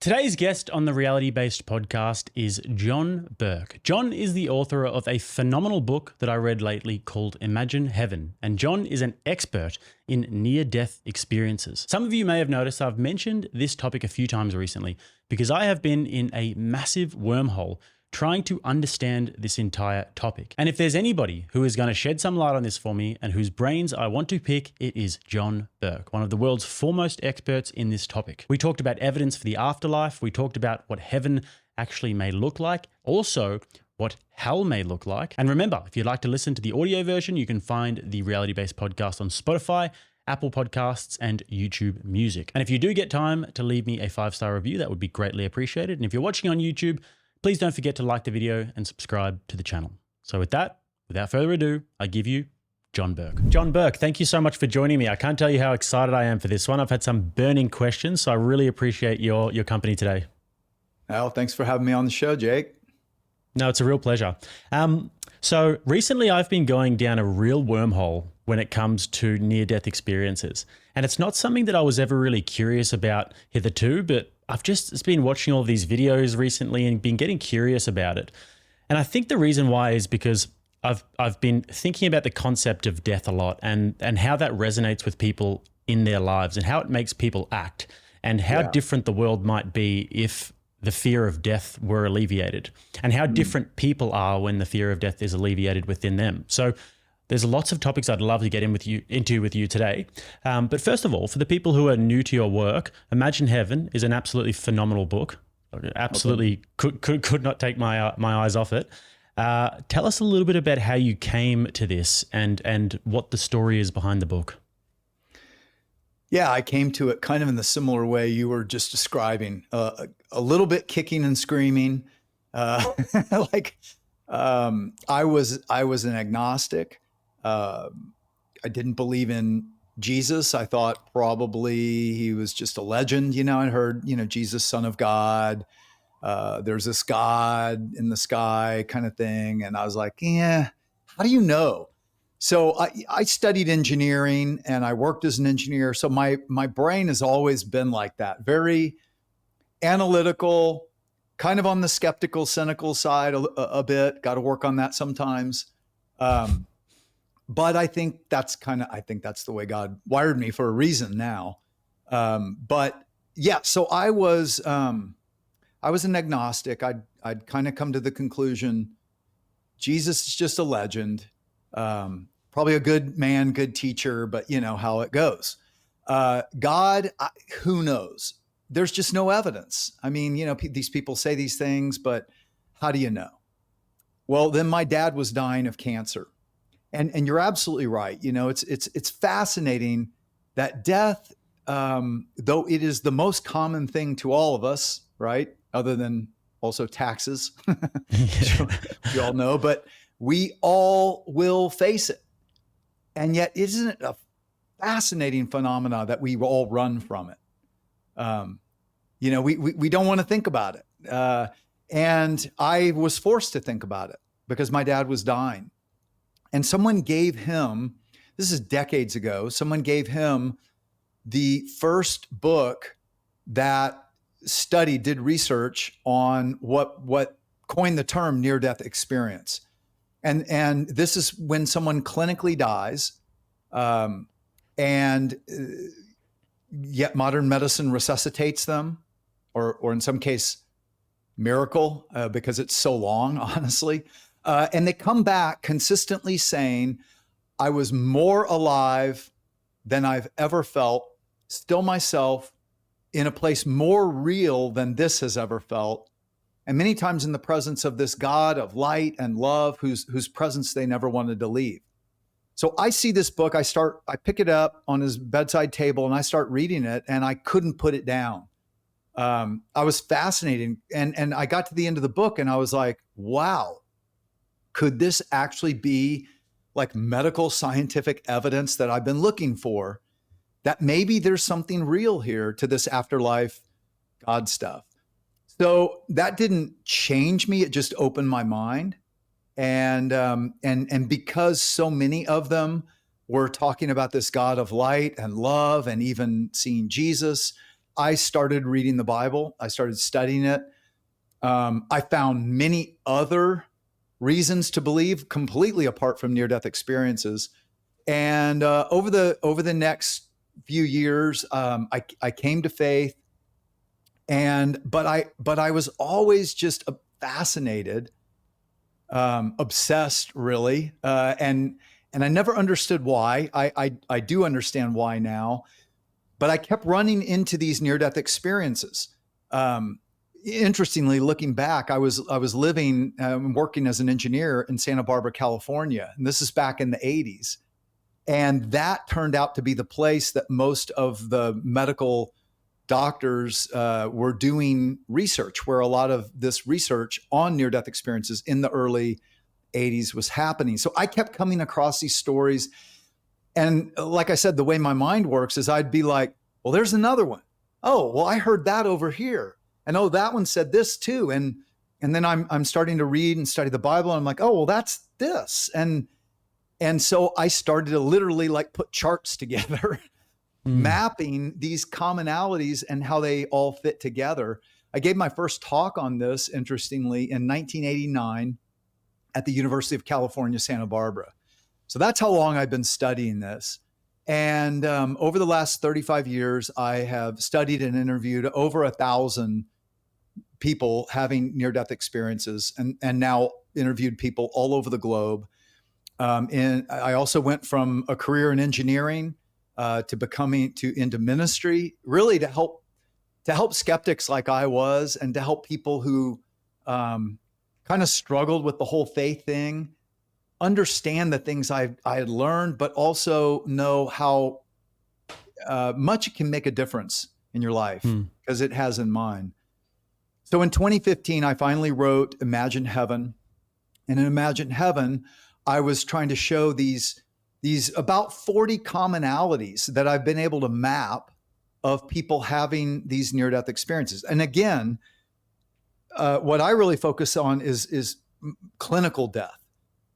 Today's guest on the reality-based podcast is John Burke. John is the author of a phenomenal book that I read lately called Imagine Heaven, and John is an expert in near-death experiences. Some of you may have noticed I've mentioned this topic a few times recently because I have been in a massive wormhole trying to understand this entire topic. And if there's anybody who is going to shed some light on this for me and whose brains I want to pick, it is John Burke, one of the world's foremost experts in this topic. We talked about evidence for the afterlife. We talked about what heaven actually may look like. Also, what hell may look like. And remember, if you'd like to listen to the audio version, you can find the reality-based podcast on Spotify, Apple Podcasts, and YouTube Music. And if you do get time to leave me a 5-star review, that would be greatly appreciated. And if you're watching on YouTube, please don't forget to like the video and subscribe to the channel. So with that, without further ado, I give you John Burke. John Burke, thank you so much for joining me. I can't tell you how excited I am for this one. I've had some burning questions, so I really appreciate your company today. Well, thanks for having me on the show, Jake. No, it's a real pleasure. So recently I've been going down a real wormhole when it comes to near-death experiences. And it's not something that I was ever really curious about hitherto, but I've just been watching all these videos recently and been getting curious about it. And I think the reason why is because I've been thinking about the concept of death a lot and how that resonates with people in their lives and how it makes people act and how different the world might be if the fear of death were alleviated and how different people are when the fear of death is alleviated within them. So there's lots of topics I'd love to get into with you today. But first of all, for the people who are new to your work, Imagine Heaven is an absolutely phenomenal book. Absolutely could not take my eyes off it. Tell us a little bit about how you came to this and what the story is behind the book. Yeah, I came to it kind of in the similar way you were just describing, a little bit kicking and screaming. I was an agnostic. I didn't believe in Jesus. I thought probably he was just a legend. I heard, Jesus, Son of God. There's this God in the sky kind of thing. And I was like, yeah, how do you know? So I studied engineering and I worked as an engineer. So my brain has always been like that, very analytical, kind of on the skeptical, cynical side a bit. Got to work on that sometimes. But I think that's the way God wired me for a reason now. But yeah, so I was an agnostic. I'd kind of come to the conclusion, Jesus is just a legend. Probably a good man, good teacher, but you know how it goes. God, who knows? There's just no evidence. I mean, these people say these things, but how do you know? Well, then my dad was dying of cancer. And you're absolutely right. It's fascinating that death, though it is the most common thing to all of us, right? Other than also taxes, you all know, but we all will face it. And yet, isn't it a fascinating phenomena that we all run from it? We don't want to think about it. And I was forced to think about it because my dad was dying. And someone gave him, this is decades ago, someone gave him the first book that did research on what coined the term near-death experience. And this is when someone clinically dies, and yet modern medicine resuscitates them, or in some case, miracle, because it's so long, honestly. And they come back consistently saying, I was more alive than I've ever felt, still myself, in a place more real than this has ever felt. And many times in the presence of this God of light and love, whose presence they never wanted to leave. So I see this book, I pick it up on his bedside table and I start reading it and I couldn't put it down. I was fascinated. And I got to the end of the book and I was like, wow. Could this actually be like medical scientific evidence that I've been looking for, that maybe there's something real here to this afterlife God stuff? So that didn't change me. It just opened my mind. And because so many of them were talking about this God of light and love and even seeing Jesus, I started reading the Bible. I started studying it. I found many other reasons to believe completely apart from near-death experiences. And over the next few years, I came to faith. But I was always just fascinated, obsessed, really, and I never understood why. I do understand why now, but I kept running into these near-death experiences. Interestingly, looking back, I was living, working as an engineer in Santa Barbara, California, and this is back in the 80s. And that turned out to be the place that most of the medical doctors were doing research, where a lot of this research on near-death experiences in the early 80s was happening. So I kept coming across these stories. And like I said, the way my mind works is I'd be like, well, there's another one. Oh, well, I heard that over here. And oh, that one said this too. And then I'm starting to read and study the Bible. And I'm like, oh, well, that's this. And so I started to literally like put charts together, mapping these commonalities and how they all fit together. I gave my first talk on this, interestingly, in 1989 at the University of California, Santa Barbara. So that's how long I've been studying this. And over the last 35 years, I have studied and interviewed over 1,000 people having near-death experiences, and now interviewed people all over the globe. And I also went from a career in engineering into ministry, really to help skeptics like I was, and to help people who kind of struggled with the whole faith thing, understand the things I had learned, but also know how much it can make a difference in your life, because it has in mine. So in 2015, I finally wrote Imagine Heaven. And in Imagine Heaven, I was trying to show these about 40 commonalities that I've been able to map of people having these near-death experiences. And again, what I really focus on is clinical death.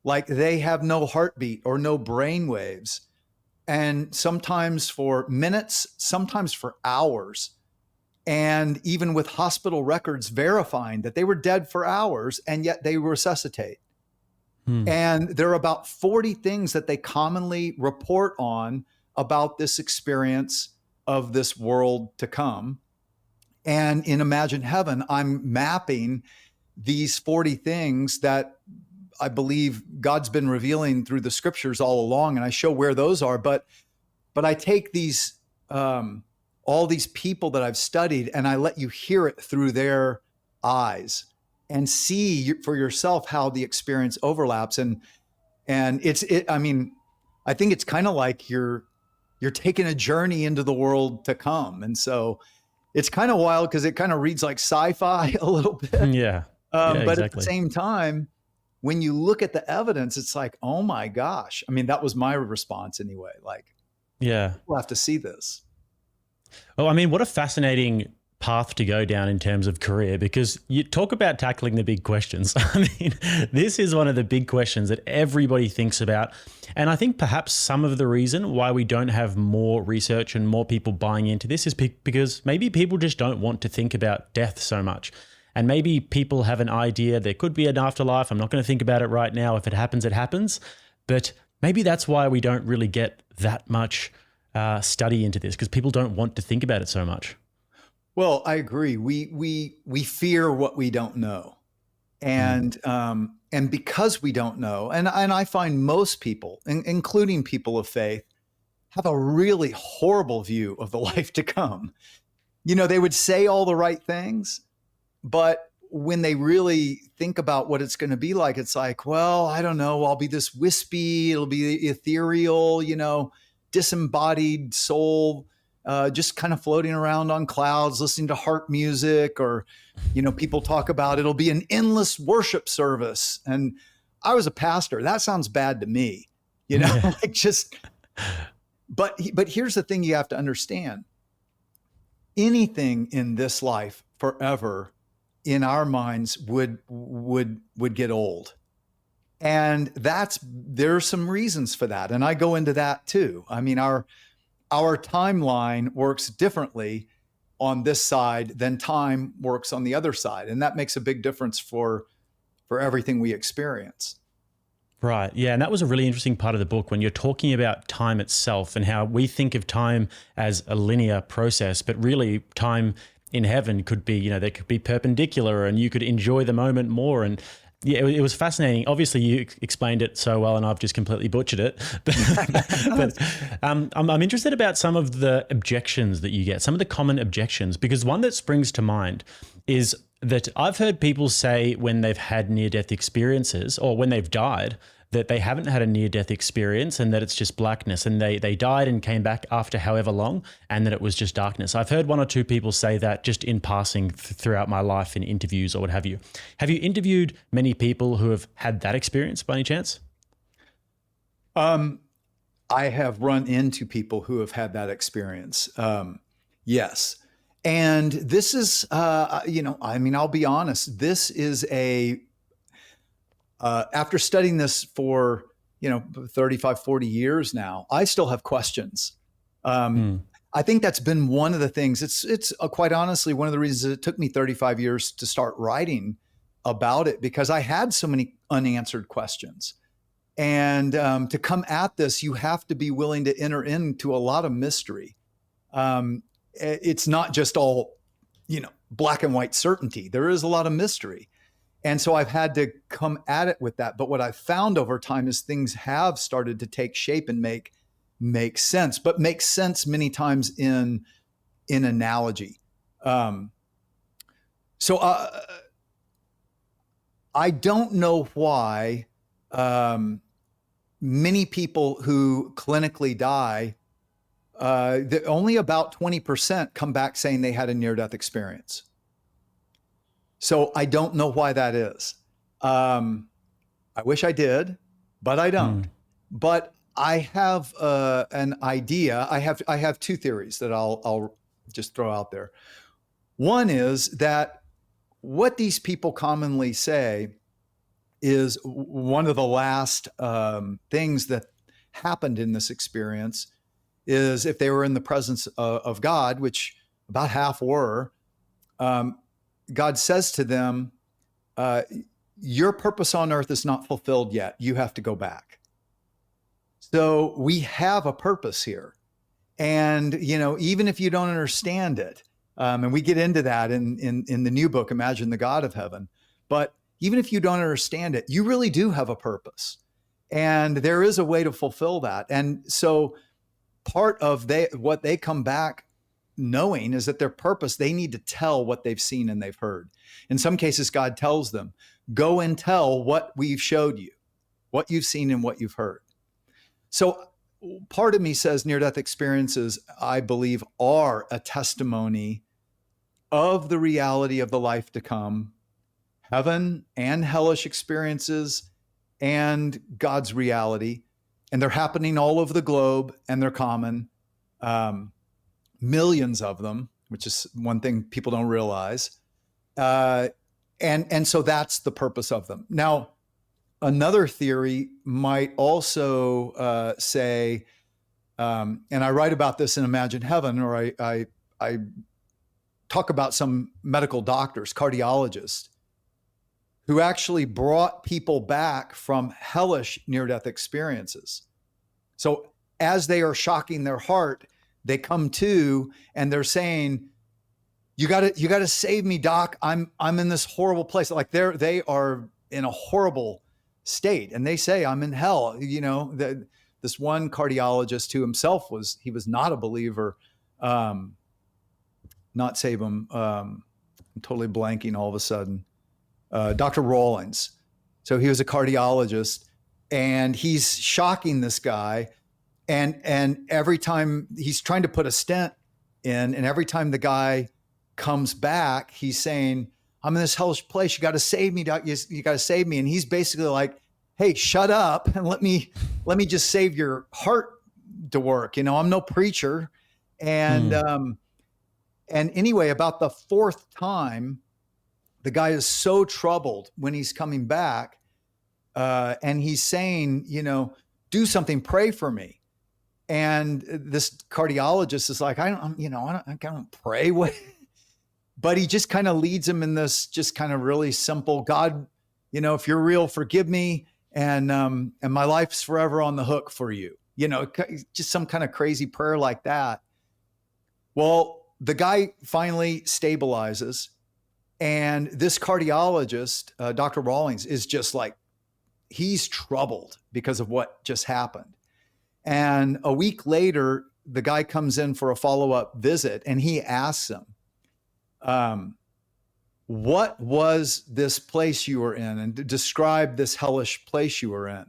Like they have no heartbeat or no brain waves. And sometimes for minutes, sometimes for hours. And even with hospital records verifying that they were dead for hours, and yet they resuscitate. And there are about 40 things that they commonly report on about this experience of this world to come. And in Imagine Heaven, I'm mapping these 40 things that I believe God's been revealing through the scriptures all along, and I show where those are. But I take these all these people that I've studied, and I let you hear it through their eyes and see for yourself how the experience overlaps. And I mean, I think it's kind of like you're taking a journey into the world to come. And so it's kind of wild because it kind of reads like sci-fi a little bit. Yeah. But exactly. At the same time, when you look at the evidence, it's like, oh my gosh. I mean, that was my response anyway. Like, yeah, we'll have to see this. Oh, I mean, what a fascinating path to go down in terms of career, because you talk about tackling the big questions. I mean, this is one of the big questions that everybody thinks about. And I think perhaps some of the reason why we don't have more research and more people buying into this is because maybe people just don't want to think about death so much. And maybe people have an idea there could be an afterlife. I'm not going to think about it right now. If it happens, it happens. But maybe that's why we don't really get that much study into this, because people don't want to think about it so much. Well, I agree. We fear what we don't know, and because we don't know, and I find most people, including people of faith, have a really horrible view of the life to come. You know, they would say all the right things, but when they really think about what it's going to be like, it's like, well, I don't know. I'll be this wispy. It'll be ethereal. You know, disembodied soul. Just kind of floating around on clouds, listening to harp music, or, you know, people talk about it'll be an endless worship service. And I was a pastor. That sounds bad to me, you know, like just, but here's the thing you have to understand. Anything in this life forever in our minds would get old. And there's some reasons for that. And I go into that too. I mean, our timeline works differently. on this side, then time works on the other side. And that makes a big difference for everything we experience. Right. Yeah. And that was a really interesting part of the book when you're talking about time itself and how we think of time as a linear process, but really time in heaven could be, they could be perpendicular and you could enjoy the moment more. And yeah, it was fascinating. Obviously, you explained it so well, and I've just completely butchered it. But I'm interested about some of the objections that you get, some of the common objections, because one that springs to mind is that I've heard people say when they've had near-death experiences or when they've died that they haven't had a near-death experience and that it's just blackness and they died and came back after however long and that it was just darkness. I've heard one or two people say that just in passing throughout my life in interviews or what have you. Have you interviewed many people who have had that experience by any chance? I have run into people who have had that experience. Yes. And this is, I'll be honest, this is after studying this for, 35, 40 years now, I still have questions. I think that's been one of the things. It's quite honestly one of the reasons it took me 35 years to start writing about it, because I had so many unanswered questions. And to come at this, you have to be willing to enter into a lot of mystery. It's not just all, black and white certainty. There is a lot of mystery. And so I've had to come at it with that. But what I've found over time is things have started to take shape and make sense, but make sense many times in analogy. So I don't know why many people who clinically die, only about 20% come back saying they had a near-death experience. So I don't know why that is. I wish I did, but I don't. But I have an idea. I have two theories that I'll just throw out there. One is that what these people commonly say is one of the last things that happened in this experience is if they were in the presence of God, which about half were, God says to them, your purpose on earth is not fulfilled yet. You have to go back. So we have a purpose here. And, even if you don't understand it, and we get into that in the new book, Imagine the God of Heaven, but even if you don't understand it, you really do have a purpose. And there is a way to fulfill that. And so part of what they come back knowing is that their purpose, they need to tell what they've seen and they've heard. In some cases, God tells them, go and tell what we've showed you, what you've seen and what you've heard. So part of me says near-death experiences, I believe, are a testimony of the reality of the life to come, heaven and hellish experiences and God's reality. And they're happening all over the globe and they're common. Millions of them, which is one thing people don't realize. And so that's the purpose of them. Now, another theory might also say, and I write about this in Imagine Heaven, or I talk about some medical doctors, cardiologists, who actually brought people back from hellish near-death experiences. So as they are shocking their heart, they come to and they're saying, you gotta save me, doc. I'm in this horrible place. Like they are in a horrible state. And they say, I'm in hell. This one cardiologist who himself was not a believer, not save him. I'm totally blanking all of a sudden. Dr. Rawlings. So he was a cardiologist and he's shocking this guy. And every time he's trying to put a stent in, and every time the guy comes back, he's saying, I'm in this hellish place. You got to save me, doc. You got to save me. And he's basically like, hey, shut up and let me just save your heart to work. I'm no preacher. And anyway, about the fourth time, the guy is so troubled when he's coming back, and he's saying, do something, pray for me. And this cardiologist is like, I don't pray. What? But he just kind of leads him in this just kind of really simple, God, if you're real, forgive me. And my life's forever on the hook for you. Just some kind of crazy prayer like that. Well, the guy finally stabilizes. And this cardiologist, Dr. Rawlings, is just like, he's troubled because of what just happened. And a week later, the guy comes in for a follow-up visit and he asks him, what was this place you were in? And describe this hellish place you were in.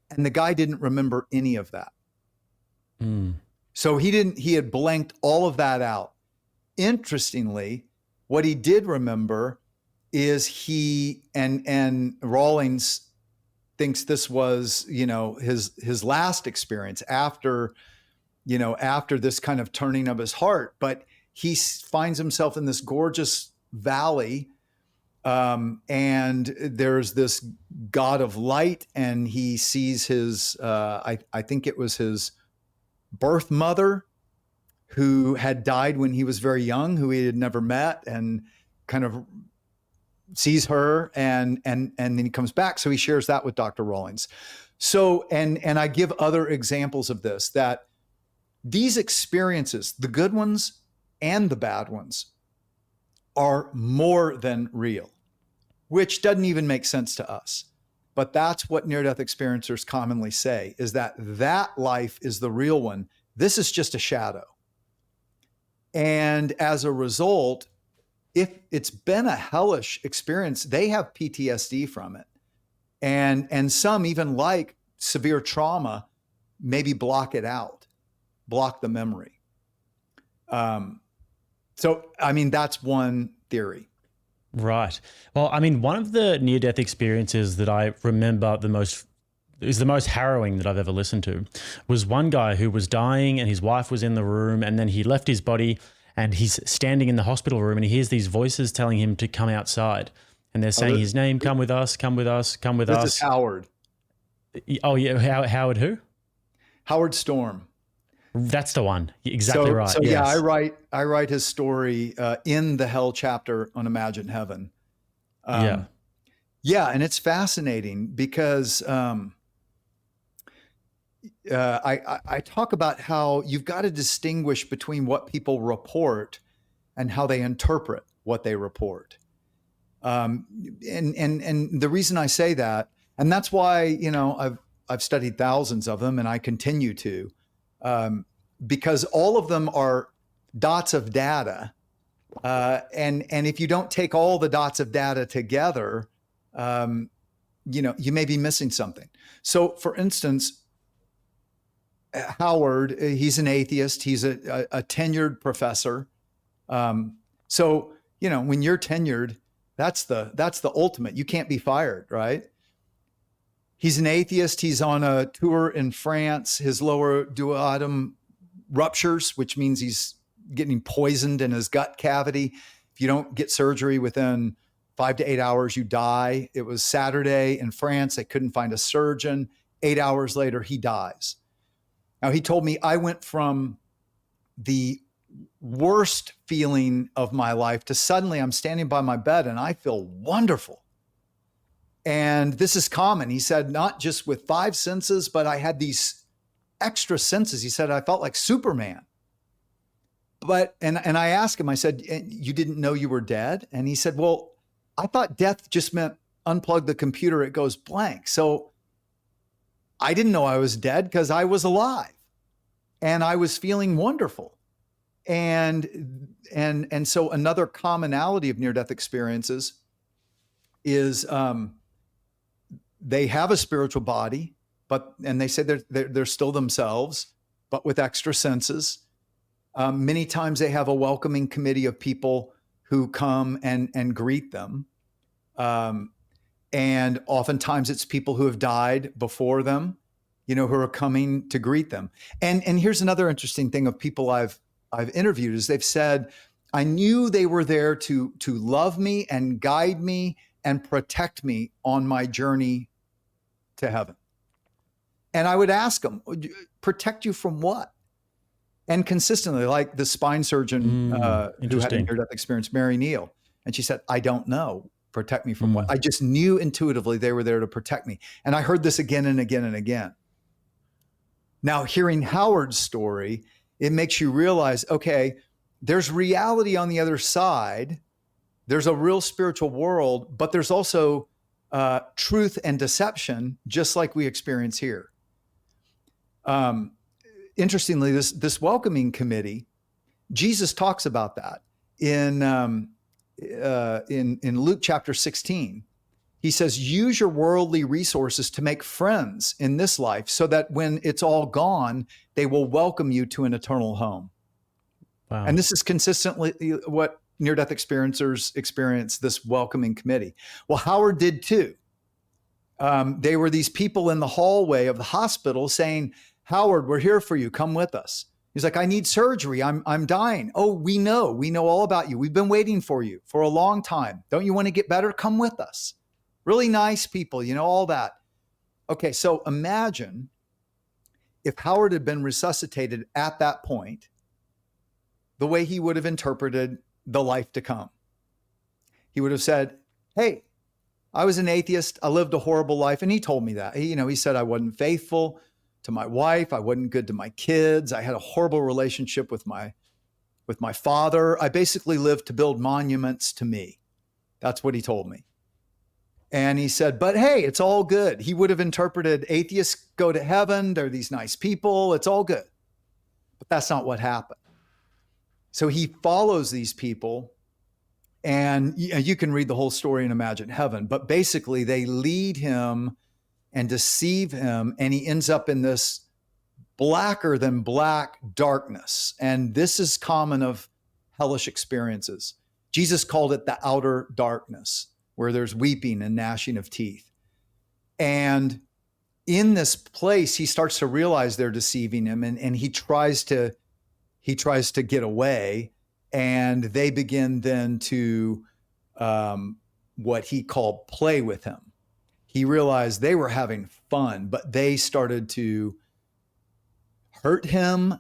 And the guy didn't remember any of that. So he had blanked all of that out. Interestingly, what he did remember is he and Rawlings thinks this was, his last experience after this kind of turning of his heart. But he finds himself in this gorgeous valley, and there's this God of light, and he sees his, I think it was his birth mother, who had died when he was very young, who he had never met, and kind of sees her, and then he comes back. So he shares that with Dr. Rawlings. So, and I give other examples of this, that these experiences, the good ones and the bad ones, are more than real, which doesn't even make sense to us. But that's what near-death experiencers commonly say, is that life is the real one. This is just a shadow. And as a result, if it's been a hellish experience, they have PTSD from it. And some, even like severe trauma, maybe block it out, block the memory. So, that's one theory. Right. Well, one of the near-death experiences that I remember the most harrowing that I've ever listened to was one guy who was dying and his wife was in the room, and then he left his body and he's standing in the hospital room and he hears these voices telling him to come outside, and they're saying his name, come with us, come with us, come with us. This is Howard. Oh yeah. Howard who? Howard Storm. That's the one. Exactly right. So yes. Yeah, I write his story in the Hell chapter on Imagine Heaven. Yeah, and it's fascinating because I talk about how you've got to distinguish between what people report and how they interpret what they report. And the reason I say that, and that's why I've studied thousands of them, and I continue to. Because all of them are dots of data. And if you don't take all the dots of data together, you may be missing something. So for instance, Howard, he's an atheist. He's a tenured professor. So, when you're tenured, that's the ultimate. You can't be fired, right? He's an atheist. He's on a tour in France. His lower duodenum ruptures, which means he's getting poisoned in his gut cavity. If you don't get surgery within 5 to 8 hours, you die. It was Saturday in France. They couldn't find a surgeon. 8 hours later, he dies. Now, he told me, I went from the worst feeling of my life to suddenly I'm standing by my bed and I feel wonderful. And this is common. He said, not just with 5 senses, but I had these extra senses. He said, I felt like Superman. And I asked him, I said, you didn't know you were dead? And he said, well, I thought death just meant unplug the computer, it goes blank. So I didn't know I was dead because I was alive and I was feeling wonderful. And so another commonality of near-death experiences is they have a spiritual body, and they say they're still themselves, but with extra senses. Many times they have a welcoming committee of people who come and greet them. And oftentimes it's people who have died before them, who are coming to greet them. And here's another interesting thing of people I've interviewed is they've said, I knew they were there to love me and guide me and protect me on my journey to heaven. And I would ask them, Protect you from what? And consistently, like the spine surgeon who had a near-death experience, Mary Neal. And she said, I don't know. Protect me from what? I just knew intuitively they were there to protect me. And I heard this again and again and again. Now, hearing Howard's story, it makes you realize, okay, there's reality on the other side. There's a real spiritual world, but there's also truth and deception, just like we experience here. Interestingly, this welcoming committee, Jesus talks about that in Luke chapter 16. He says, use your worldly resources to make friends in this life so that when it's all gone, they will welcome you to an eternal home. Wow. And this is consistently what near-death experiencers experience, this welcoming committee. Well, Howard did too. They were these people in the hallway of the hospital saying, Howard, we're here for you. Come with us. He's like, I need surgery. I'm dying. Oh, we know all about you. We've been waiting for you for a long time. Don't you want to get better? Come with us. Really nice people, all that. Okay, so imagine if Howard had been resuscitated at that point, the way he would have interpreted the life to come. He would have said, hey, I was an atheist. I lived a horrible life. And he told me that. He said I wasn't faithful to my wife. I wasn't good to my kids. I had a horrible relationship with my father. I basically lived to build monuments to me. That's what he told me. And he said, but hey, it's all good. He would have interpreted atheists go to heaven. They're these nice people. It's all good. But that's not what happened. So he follows these people, and you can read the whole story and imagine heaven. But basically, they lead him and deceive him, and he ends up in this blacker than black darkness. And this is common of hellish experiences. Jesus called it the outer darkness, where there's weeping and gnashing of teeth. And in this place, he starts to realize they're deceiving him, and he tries to get away, and they begin then to what he called play with him. He realized they were having fun, but they started to hurt him,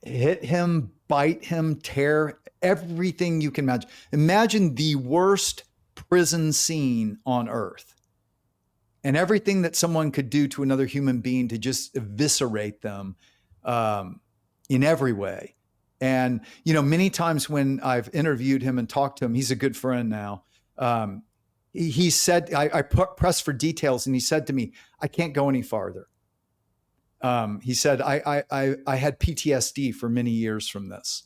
hit him, bite him, tear, everything you can imagine. Imagine the worst prison scene on earth, and everything that someone could do to another human being to just eviscerate them in every way. And, many times when I've interviewed him and talked to him, he's a good friend now. He said, I pressed for details, and he said to me, I can't go any farther. He said, I had PTSD for many years from this.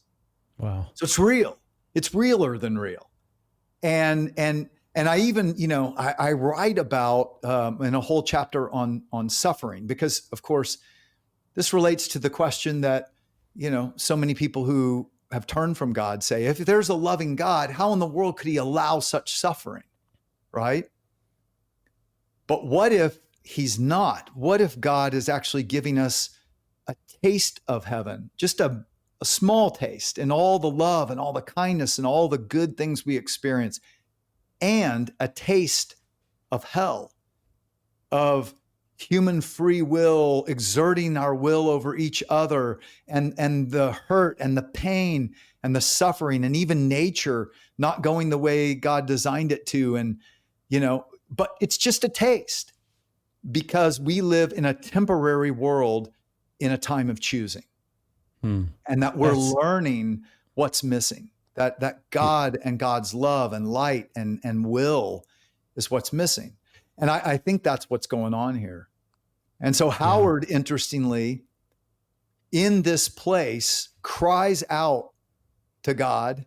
Wow. So it's real. It's realer than real. And I even, I write about in a whole chapter on suffering, because of course, this relates to the question that, so many people who have turned from God say, if there's a loving God, how in the world could he allow such suffering? Right? But what if he's not? What if God is actually giving us a taste of heaven, just a small taste, and all the love and all the kindness and all the good things we experience, and a taste of hell, of human free will, exerting our will over each other, and the hurt and the pain and the suffering, and even nature not going the way God designed it to. And, but it's just a taste, because we live in a temporary world in a time of choosing. And that we're learning what's missing, that God and God's love and light and will is what's missing. And I think that's what's going on here. And so Howard, interestingly, in this place, cries out to God.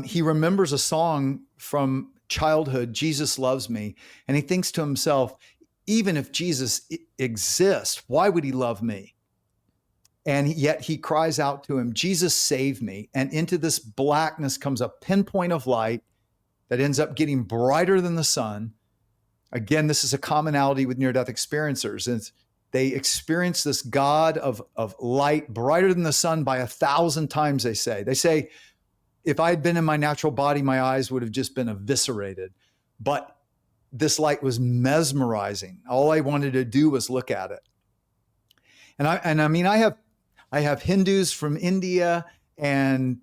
He remembers a song from childhood, Jesus Loves Me. And he thinks to himself, even if Jesus exists, why would he love me? And yet he cries out to him, Jesus, save me. And into this blackness comes a pinpoint of light that ends up getting brighter than the sun. Again, this is a commonality with near-death experiencers. And they experience this God of light brighter than the sun by 1,000 times, they say. They say, if I had been in my natural body, my eyes would have just been eviscerated. But this light was mesmerizing. All I wanted to do was look at it. I mean, I have Hindus from India and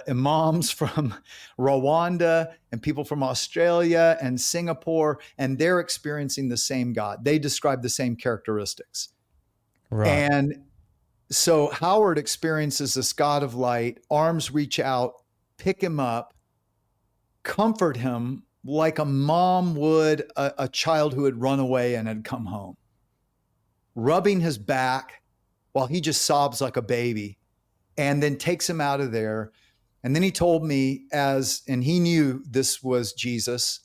imams from Rwanda and people from Australia and Singapore, and they're experiencing the same God. They describe the same characteristics. Right. And so Howard experiences this God of light, arms reach out, pick him up, comfort him like a mom would a child who had run away and had come home, rubbing his back while he just sobs like a baby, and then takes him out of there. And then he told me and he knew this was Jesus.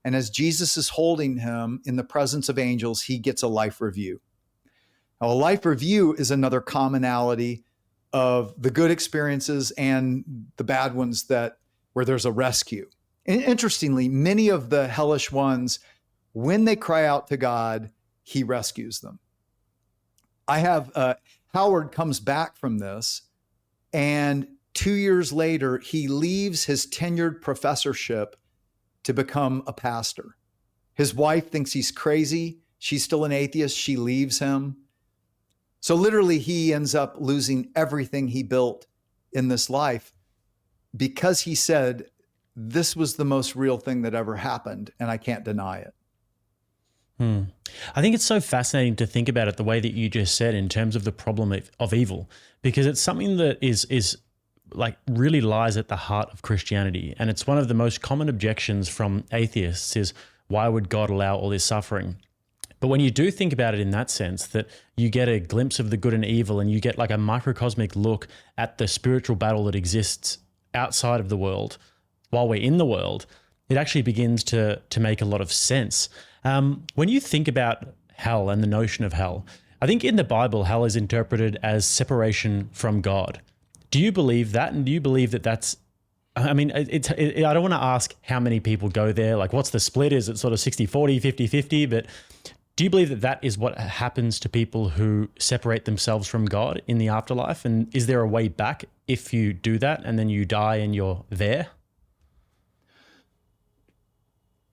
And as Jesus is holding him in the presence of angels, he gets a life review. Now, a life review is another commonality of the good experiences and the bad ones where there's a rescue. And interestingly, many of the hellish ones, when they cry out to God, he rescues them. I have Howard comes back from this, and 2 years later, he leaves his tenured professorship to become a pastor. His wife thinks he's crazy. She's still an atheist. She leaves him. So literally, he ends up losing everything he built in this life because he said, this was the most real thing that ever happened, and I can't deny it. I think it's so fascinating to think about it the way that you just said in terms of the problem of evil, because it's something that is like really lies at the heart of Christianity. And it's one of the most common objections from atheists is, why would God allow all this suffering? But when you do think about it in that sense, that you get a glimpse of the good and evil, and you get like a microcosmic look at the spiritual battle that exists outside of the world while we're in the world, it actually begins to make a lot of sense. When you think about hell and the notion of hell, I think in the Bible, hell is interpreted as separation from God. Do you believe that? And do you believe that that's, I mean, I don't want to ask how many people go there, like what's the split? Is it sort of 60-40, 50-50? But do you believe that that is what happens to people who separate themselves from God in the afterlife? And is there a way back if you do that and then you die and you're there?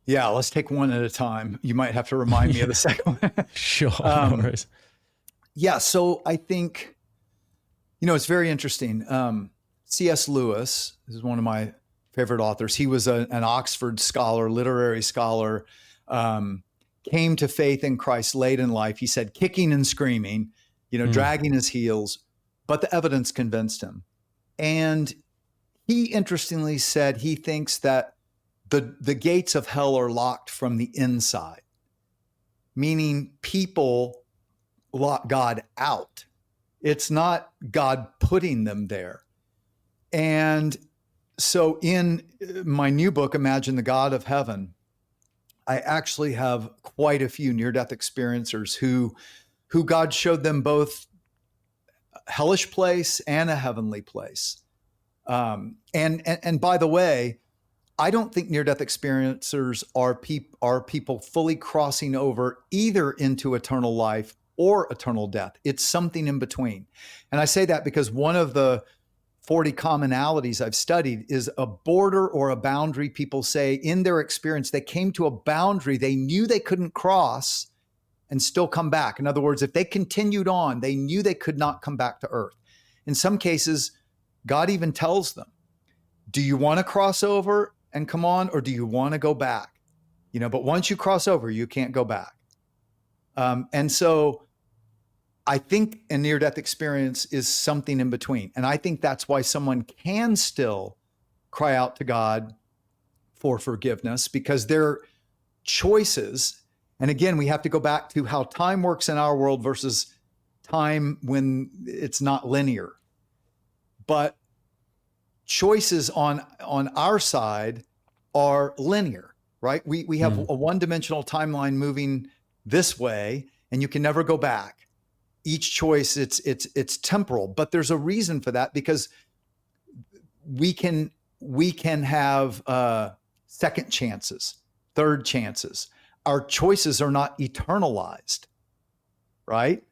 Yeah, let's take one at a time. You might have to remind me of the second one. Sure, no worries. Yeah, so I think, it's very interesting. C.S. Lewis is one of my favorite authors. He was an Oxford scholar, literary scholar, came to faith in Christ late in life. He said, kicking and screaming, dragging his heels, but the evidence convinced him. And he interestingly said he thinks that the gates of hell are locked from the inside, meaning people lock God out. It's not God putting them there. And so in my new book, Imagine the God of Heaven, I actually have quite a few near-death experiencers who God showed them both a hellish place and a heavenly place. And by the way, I don't think near-death experiencers are people fully crossing over either into eternal life or eternal death. It's something in between. And I say that because one of the 40 commonalities I've studied is a border or a boundary. People say in their experience, they came to a boundary they knew they couldn't cross and still come back. In other words, if they continued on, they knew they could not come back to earth. In some cases, God even tells them, do you want to cross over and come on, or do you want to go back? But once you cross over, you can't go back. And so I think a near-death experience is something in between. And I think that's why someone can still cry out to God for forgiveness, because their choices, and again, we have to go back to how time works in our world versus time when it's not linear. But choices on our side are linear, right? We have a one-dimensional timeline moving this way, and you can never go back. Each choice, it's temporal, but there's a reason for that, because we can have second chances, third chances. Our choices are not eternalized, right?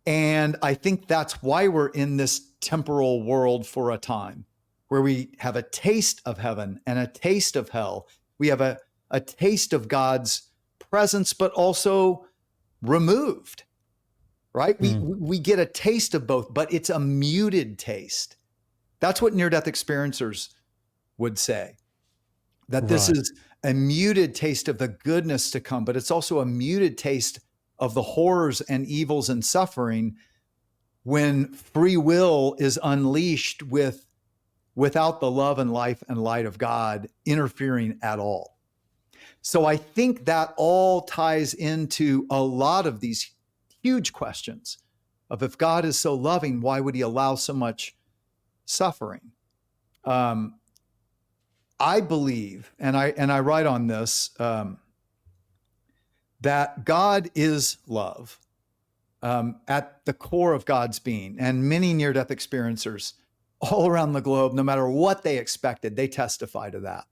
And I think that's why we're in this temporal world for a time, where we have a taste of heaven and a taste of hell. We have a taste of God's presence, but also removed, right? We get a taste of both, but it's a muted taste. That's what near-death experiencers would say, that this Right. is a muted taste of the goodness to come, but it's also a muted taste of the horrors and evils and suffering when free will is unleashed without the love and life and light of God interfering at all. So I think that all ties into a lot of these huge questions of, if God is so loving, why would he allow so much suffering? I believe, and I write on this, that God is love at the core of God's being. And many near-death experiencers all around the globe, no matter what they expected, they testify to that.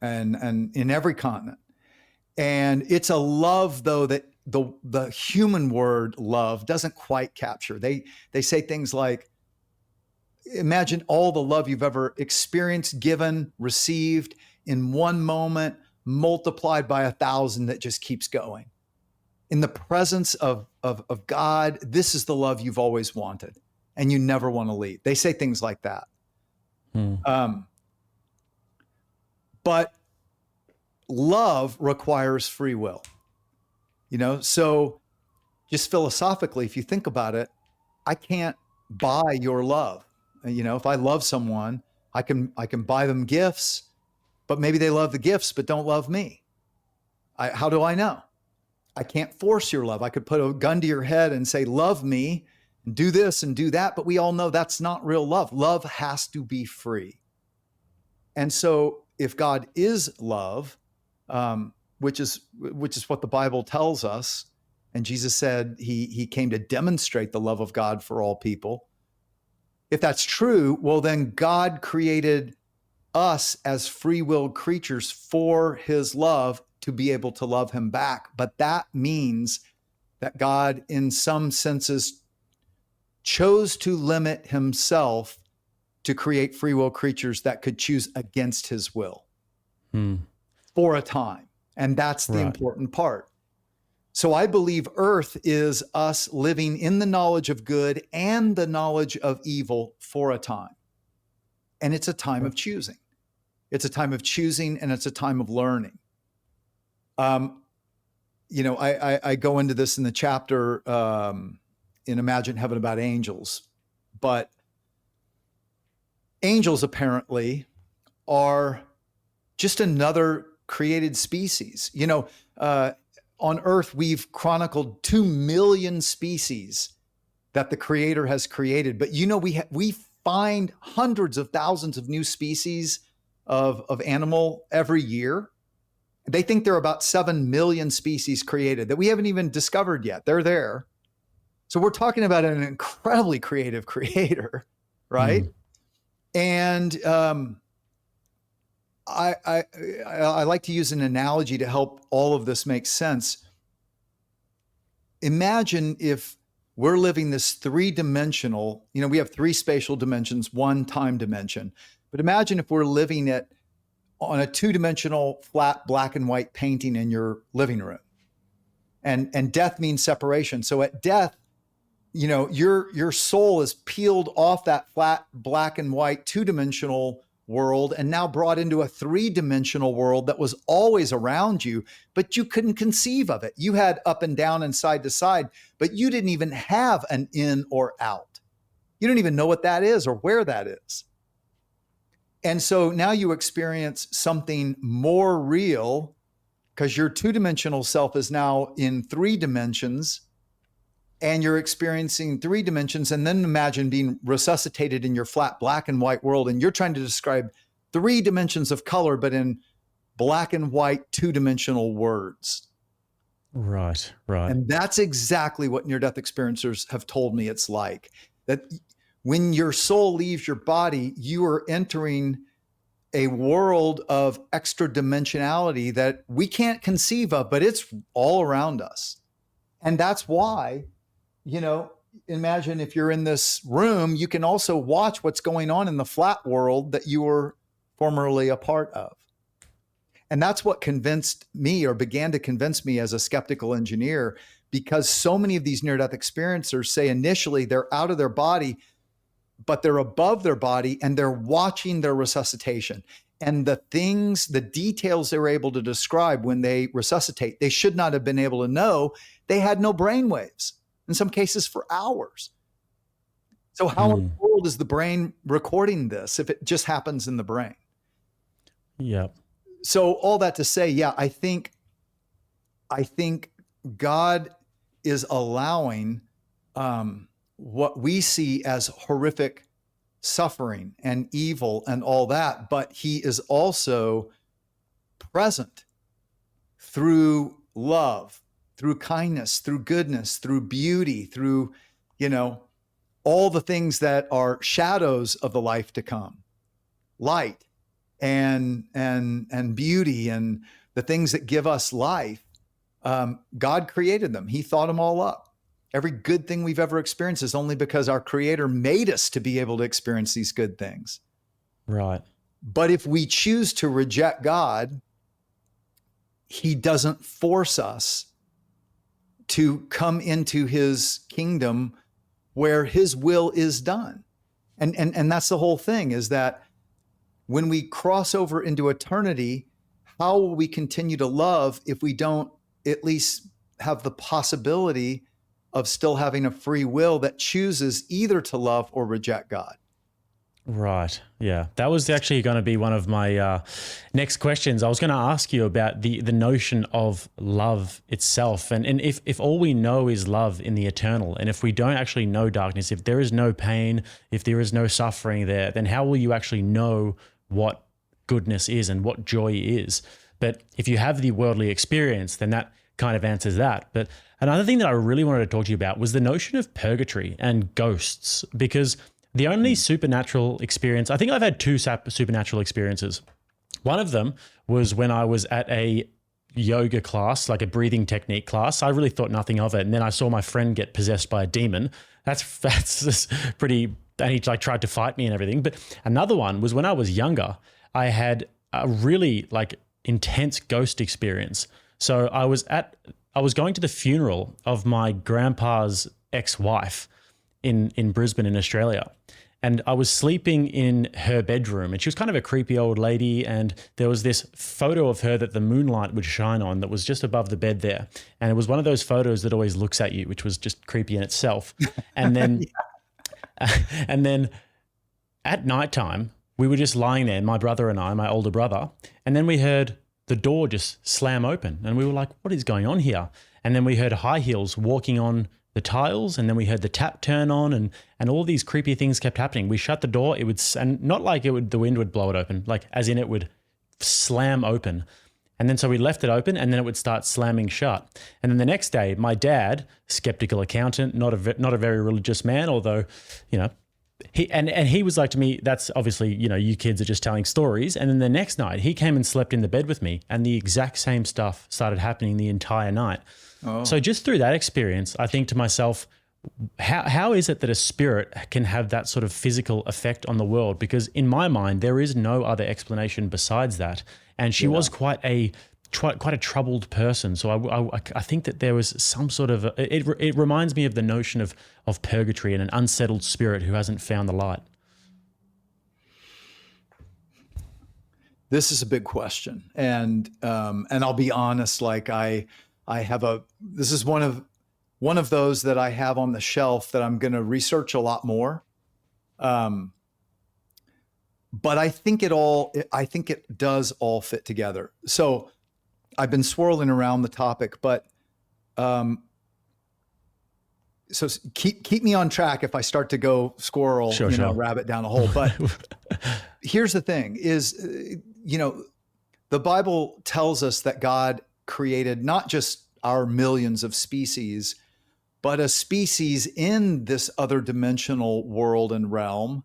And in every continent. And it's a love, though, that the human word love doesn't quite capture. They say things like, imagine all the love you've ever experienced, given, received in one moment, multiplied by 1,000 that just keeps going. In the presence of God, this is the love you've always wanted, and you never want to leave. They say things like that. But love requires free will. So just philosophically, if you think about it, I can't buy your love. If I love someone, I can buy them gifts, but maybe they love the gifts but don't love me. How do I know? I can't force your love. I could put a gun to your head and say, love me, and do this and do that, but we all know that's not real love. Love has to be free. And so if God is love, which is what the Bible tells us, and Jesus said he came to demonstrate the love of God for all people. If that's true, well, then God created us as free-willed creatures for his love to be able to love him back. But that means that God, in some senses, chose to limit himself to create free will creatures that could choose against his will for a time. And that's the important part. So I believe Earth is us living in the knowledge of good and the knowledge of evil for a time. And it's a time of choosing. It's a time of choosing, and it's a time of learning. I go into this in the chapter in Imagine Heaven about angels, but angels apparently are just another created species. On Earth, we've chronicled 2 million species that the Creator has created. But we find hundreds of thousands of new species of animal every year. They think there are about 7 million species created that we haven't even discovered yet. They're there. So we're talking about an incredibly creative Creator, right? And I like to use an analogy to help all of this make sense. Imagine if we're living this three-dimensional, we have 3 spatial dimensions, 1 time dimension. But imagine if we're living on a 2-dimensional flat black and white painting in your living room. And death means separation. So at death, your soul is peeled off that flat black and white 2-dimensional world and now brought into a 3-dimensional world that was always around you, but you couldn't conceive of it. You had up and down and side to side, but you didn't even have an in or out. You don't even know what that is or where that is. And so now you experience something more real because your 2-dimensional self is now in 3 dimensions, and you're experiencing 3 dimensions. And then imagine being resuscitated in your flat black and white world, and you're trying to describe 3 dimensions of color, but in black and white 2-dimensional words. Right. And that's exactly what near-death experiencers have told me it's like. That when your soul leaves your body, you are entering a world of extra dimensionality that we can't conceive of, but it's all around us. And that's why, imagine if you're in this room, you can also watch what's going on in the flat world that you were formerly a part of. And that's what convinced me, or began to convince me as a skeptical engineer. because so many of these near-death experiencers say initially they're out of their body, but they're above their body and they're watching their resuscitation. And the things, the details they were able to describe when they resuscitate, they should not have been able to know. They had no brain waves, in some cases for hours. So how in the world is the brain recording this if it just happens in the brain? Yeah. So all that to say, yeah, I think God is allowing what we see as horrific suffering and evil and all that, but he is also present through love, through kindness, through goodness, through beauty, through, all the things that are shadows of the life to come, light and beauty and the things that give us life. God created them. He thought them all up. Every good thing we've ever experienced is only because our Creator made us to be able to experience these good things. Right. But if we choose to reject God, he doesn't force us to come into his kingdom where his will is done. And that's the whole thing, is that when we cross over into eternity, how will we continue to love if we don't at least have the possibility of still having a free will that chooses either to love or reject God? Right. Yeah. That was actually going to be one of my next questions. I was going to ask you about the notion of love itself. And if all we know is love in the eternal, and if we don't actually know darkness, if there is no pain, if there is no suffering there, then how will you actually know what goodness is and what joy is? But if you have the worldly experience, then that kind of answers that. But another thing that I really wanted to talk to you about was the notion of purgatory and ghosts, because the only supernatural experience, I think I've had two supernatural experiences. One of them was when I was at a yoga class, like a breathing technique class. I really thought nothing of it. And then I saw my friend get possessed by a demon. That's just pretty, and he tried to fight me and everything. But another one was when I was younger, I had a really intense ghost experience. So I was going to the funeral of my grandpa's ex-wife in Brisbane in Australia. And I was sleeping in her bedroom, and she was kind of a creepy old lady. And there was this photo of her that the moonlight would shine on that was just above the bed there. And it was one of those photos that always looks at you, which was just creepy in itself. And then, and then at nighttime, we were just lying there, my brother and I, my older brother, and then we heard the door just slam open, and we were like, what is going on here? And then we heard high heels walking on the tiles, and then we heard the tap turn on, and all these creepy things kept happening. We shut the door, and not like the wind would blow it open, like as in it would slam open. And then so we left it open, and then it would start slamming shut. And then the next day, my dad, skeptical accountant, not a very religious man, although, he was like to me, that's obviously, you kids are just telling stories. And then the next night he came and slept in the bed with me, and the exact same stuff started happening the entire night. Oh. So just through that experience, I think to myself, how is it that a spirit can have that sort of physical effect on the world? Because in my mind, there is no other explanation besides that. And she was quite a troubled person. So I think that there was some sort of, it reminds me of the notion of purgatory and an unsettled spirit who hasn't found the light. This is a big question. And I'll be honest, this is one of those that I have on the shelf that I'm going to research a lot more. But I think it does all fit together. So I've been swirling around the topic, but so keep me on track if I start to go squirrel, sure. Rabbit down a hole. But here's the thing is, the Bible tells us that God created not just our millions of species, but a species in this other dimensional world and realm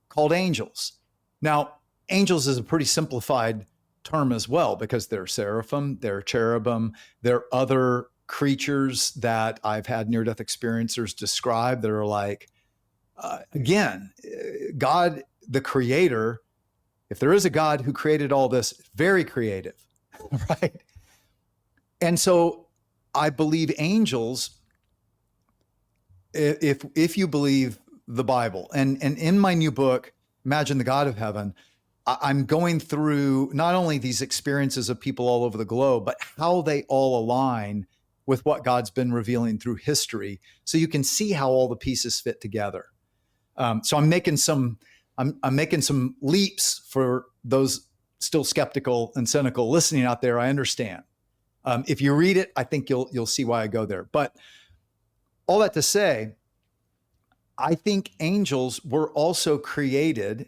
called angels. Now, angels is a pretty simplified term as well, because they're seraphim, they're cherubim, they're other creatures that I've had near-death experiencers describe that are like, again, God, the creator, if there is a God who created all this, very creative, right? And so I believe angels, if you believe the Bible, and in my new book, Imagine the God of Heaven, I'm going through not only these experiences of people all over the globe, but how they all align with what God's been revealing through history, so you can see how all the pieces fit together. So I'm making some leaps for those still skeptical and cynical listening out there. I understand. If you read it, I think you'll see why I go there. But all that to say, I think angels were also created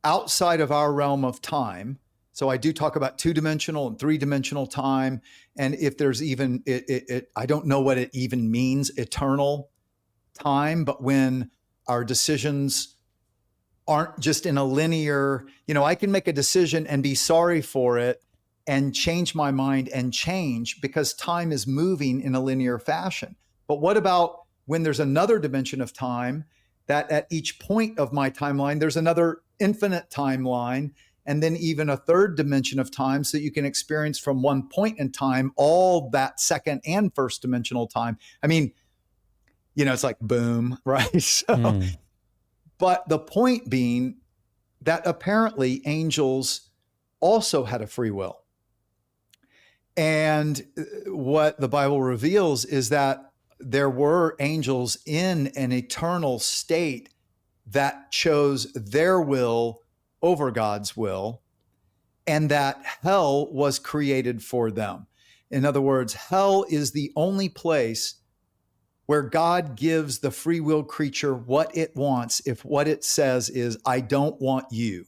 outside of our realm of time. So I do talk about 2-dimensional and 3-dimensional time. And if there's even, I don't know what it even means, eternal time, but when our decisions aren't just in a linear, I can make a decision and be sorry for it and change my mind and change because time is moving in a linear fashion. But what about when there's another dimension of time that at each point of my timeline, there's another infinite timeline, and then even a third dimension of time, so you can experience from one point in time all that second and first dimensional time. I mean, it's like boom, right? So, but the point being that apparently angels also had a free will. And what the Bible reveals is that there were angels in an eternal state that chose their will over God's will, and that hell was created for them. In other words, hell is the only place where God gives the free will creature what it wants if what it says is, I don't want you.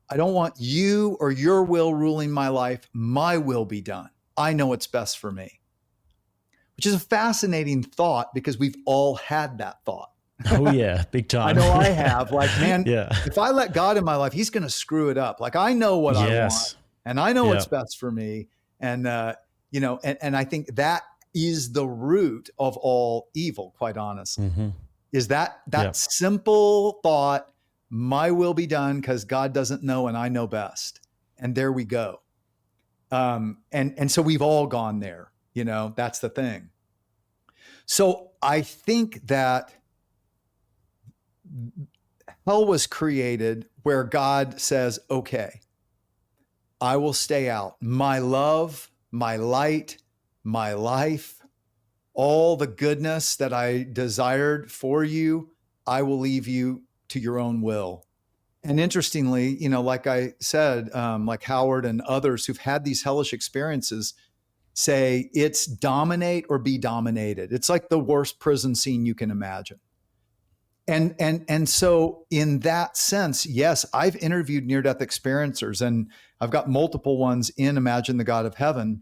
I don't want you or your will ruling my life. My will be done. I know what's best for me. Which is a fascinating thought because we've all had that thought. Oh yeah, big time. I know I have. Like, man, if I let God in my life, he's going to screw it up. Like, I know what I want and I know what's best for me. And, and I think that is the root of all evil, quite honestly, is that simple thought, my will be done because God doesn't know and I know best. And there we go. And so we've all gone there, that's the thing. So I think that hell was created where God says, okay, I will stay out. My love, my light, my life, all the goodness that I desired for you, I will leave you to your own will. And interestingly, like I said, like Howard and others who've had these hellish experiences say it's dominate or be dominated. It's like the worst prison scene you can imagine. And so in that sense, yes, I've interviewed near-death experiencers, and I've got multiple ones in Imagine the God of Heaven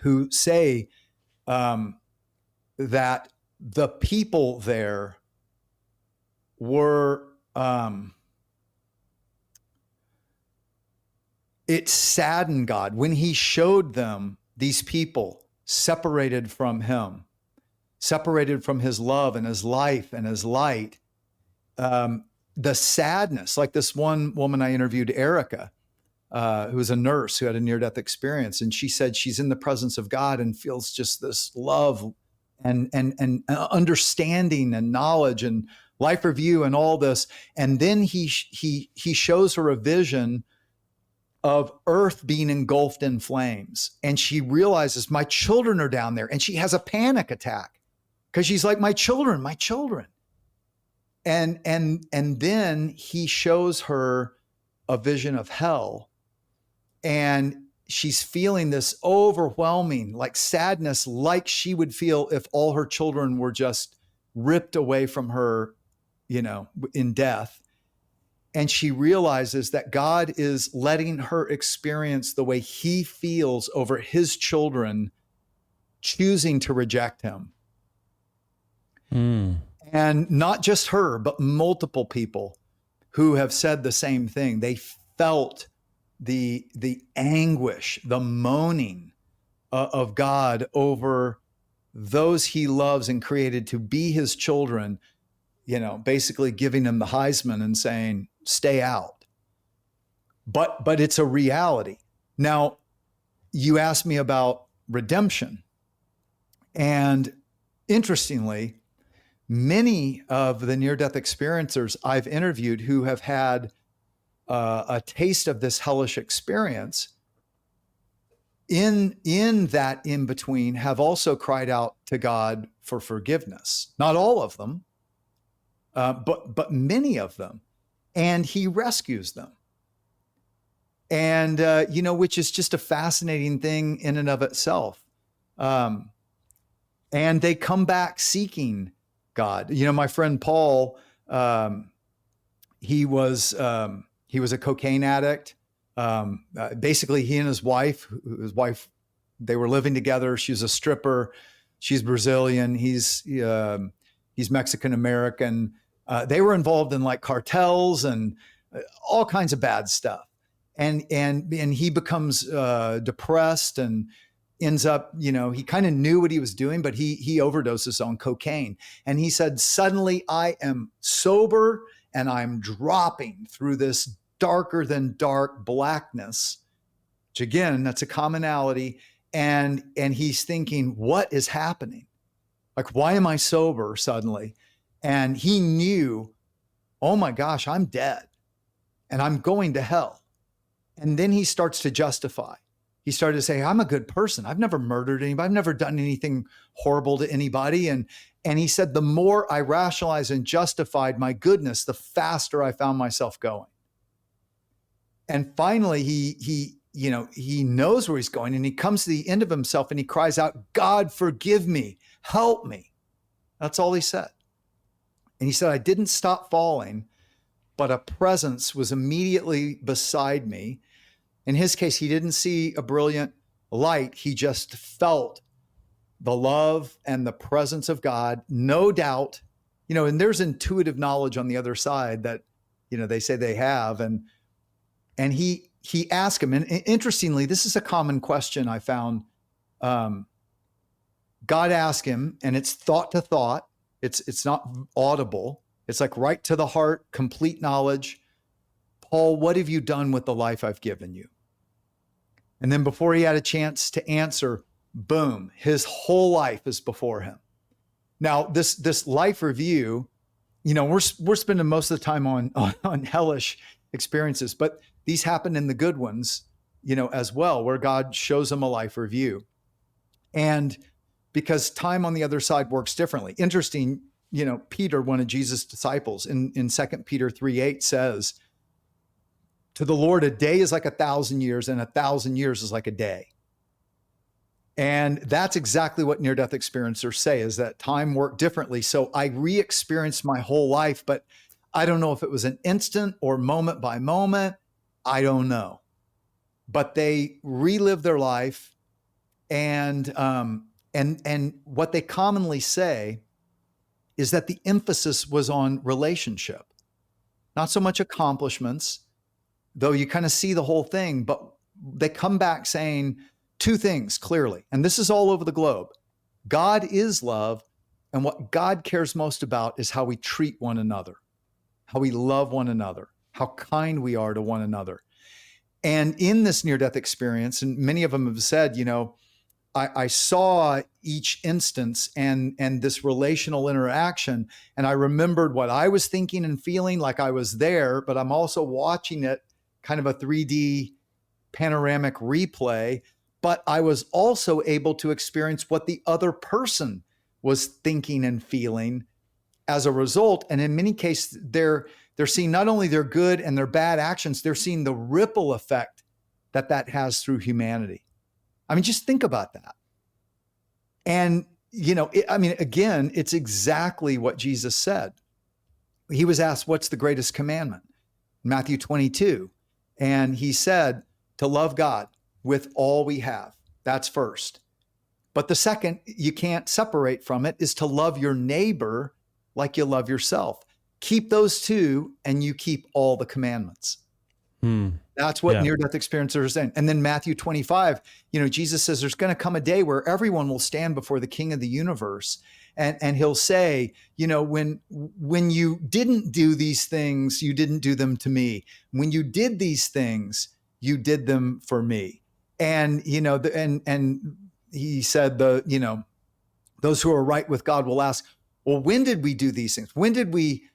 who say that the people there were, it saddened God when he showed them these people separated from him, separated from his love and his life and his light. The sadness, like this one woman I interviewed, Erica, who was a nurse who had a near-death experience. And she said she's in the presence of God and feels just this love and understanding and knowledge and life review and all this. And then he shows her a vision of earth being engulfed in flames. And she realizes my children are down there, and she has a panic attack because she's like, my children. And then he shows her a vision of hell, and she's feeling this overwhelming like sadness, like she would feel if all her children were just ripped away from her, in death. And she realizes that God is letting her experience the way he feels over his children choosing to reject him. And not just her, but multiple people who have said the same thing. They felt the anguish, the moaning of God over those he loves and created to be his children, basically giving them the Heisman and saying, stay out. But it's a reality. Now, you asked me about redemption. And interestingly, many of the near-death experiencers I've interviewed who have had a taste of this hellish experience in that in between have also cried out to God for forgiveness. Not all of them, but many of them, and He rescues them. And which is just a fascinating thing in and of itself. And they come back seeking God. My friend Paul, he was a cocaine addict. Basically, he and his wife, they were living together. She's a stripper. She's Brazilian. He's Mexican American. They were involved in like cartels and all kinds of bad stuff. And he becomes depressed and ends up, he kind of knew what he was doing, but he overdoses on cocaine. And he said, suddenly I am sober and I'm dropping through this darker than dark blackness, which again, that's a commonality. And he's thinking, what is happening? Like, why am I sober suddenly? And he knew, oh my gosh, I'm dead and I'm going to hell. And then he starts to justify. He started to say, I'm a good person. I've never murdered anybody. I've never done anything horrible to anybody. And he said, the more I rationalized and justified my goodness, the faster I found myself going. And finally, he knows where he's going, and he comes to the end of himself and he cries out, God, forgive me, help me. That's all he said. And he said, I didn't stop falling, but a presence was immediately beside me. In his case, he didn't see a brilliant light. He just felt the love and the presence of God, no doubt, and there's intuitive knowledge on the other side that, they say they have. And he asked him, and interestingly, this is a common question I found. God asked him, and it's thought to thought. It's not audible. It's like right to the heart, complete knowledge. Paul, what have you done with the life I've given you? And then before he had a chance to answer, boom, his whole life is before him. Now, this life review, we're spending most of the time on hellish experiences, but these happen in the good ones, as well, where God shows them a life review. And because time on the other side works differently. Interesting, Peter, one of Jesus' disciples, in 2 Peter 3:8 says, to the Lord, a day is like 1,000 years, and 1,000 years is like a day. And that's exactly what near-death experiencers say, is that time worked differently. So I re-experienced my whole life, but I don't know if it was an instant or moment by moment. I don't know. But they relive their life, and what they commonly say is that the emphasis was on relationship, not so much accomplishments, though you kind of see the whole thing, but they come back saying two things clearly, and this is all over the globe. God is love, and what God cares most about is how we treat one another, how we love one another, how kind we are to one another. And in this near-death experience, and many of them have said, I saw each instance and this relational interaction, and I remembered what I was thinking and feeling like I was there, but I'm also watching it kind of a 3D panoramic replay, but I was also able to experience what the other person was thinking and feeling as a result. And in many cases, they're seeing not only their good and their bad actions, they're seeing the ripple effect that has through humanity. I mean, just think about that. And, again, it's exactly what Jesus said. He was asked, what's the greatest commandment? Matthew 22. And he said to love God with all we have. That's first. But the second, you can't separate from it, is to love your neighbor like you love yourself. Keep those two and you keep all the commandments. That's what near-death experiencers are saying. And then Matthew 25, Jesus says there's going to come a day where everyone will stand before the King of the universe. And he'll say, when you didn't do these things, you didn't do them to me. When you did these things, you did them for me. And, and he said those who are right with God will ask, well, when did we do these things? When did we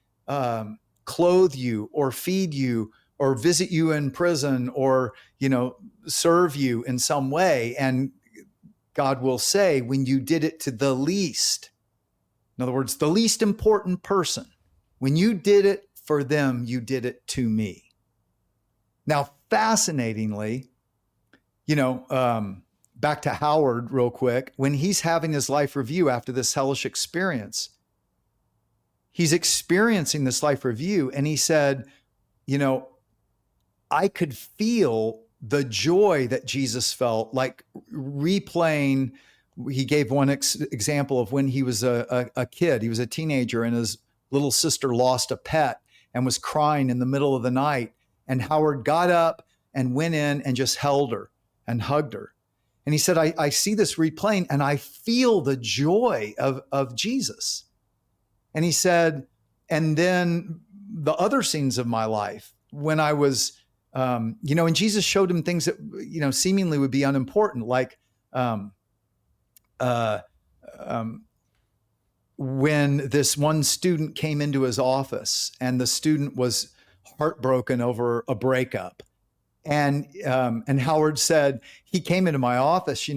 clothe you or feed you or visit you in prison or, serve you in some way? And God will say, when you did it to the least, in other words, the least important person, when you did it for them, you did it to me. Now, fascinatingly, back to Howard real quick, when he's having his life review after this hellish experience, he's experiencing this life review, and he said, I could feel the joy that Jesus felt, like replaying. He gave one example of when he was a kid. He was a teenager, and his little sister lost a pet and was crying in the middle of the night. And Howard got up and went in and just held her and hugged her. And he said, I see this replaying, and I feel the joy of Jesus. And he said, and then the other scenes of my life, when I was, and Jesus showed him things that, seemingly would be unimportant, like when this one student came into his office, and the student was heartbroken over a breakup. And Howard said, he came into my office,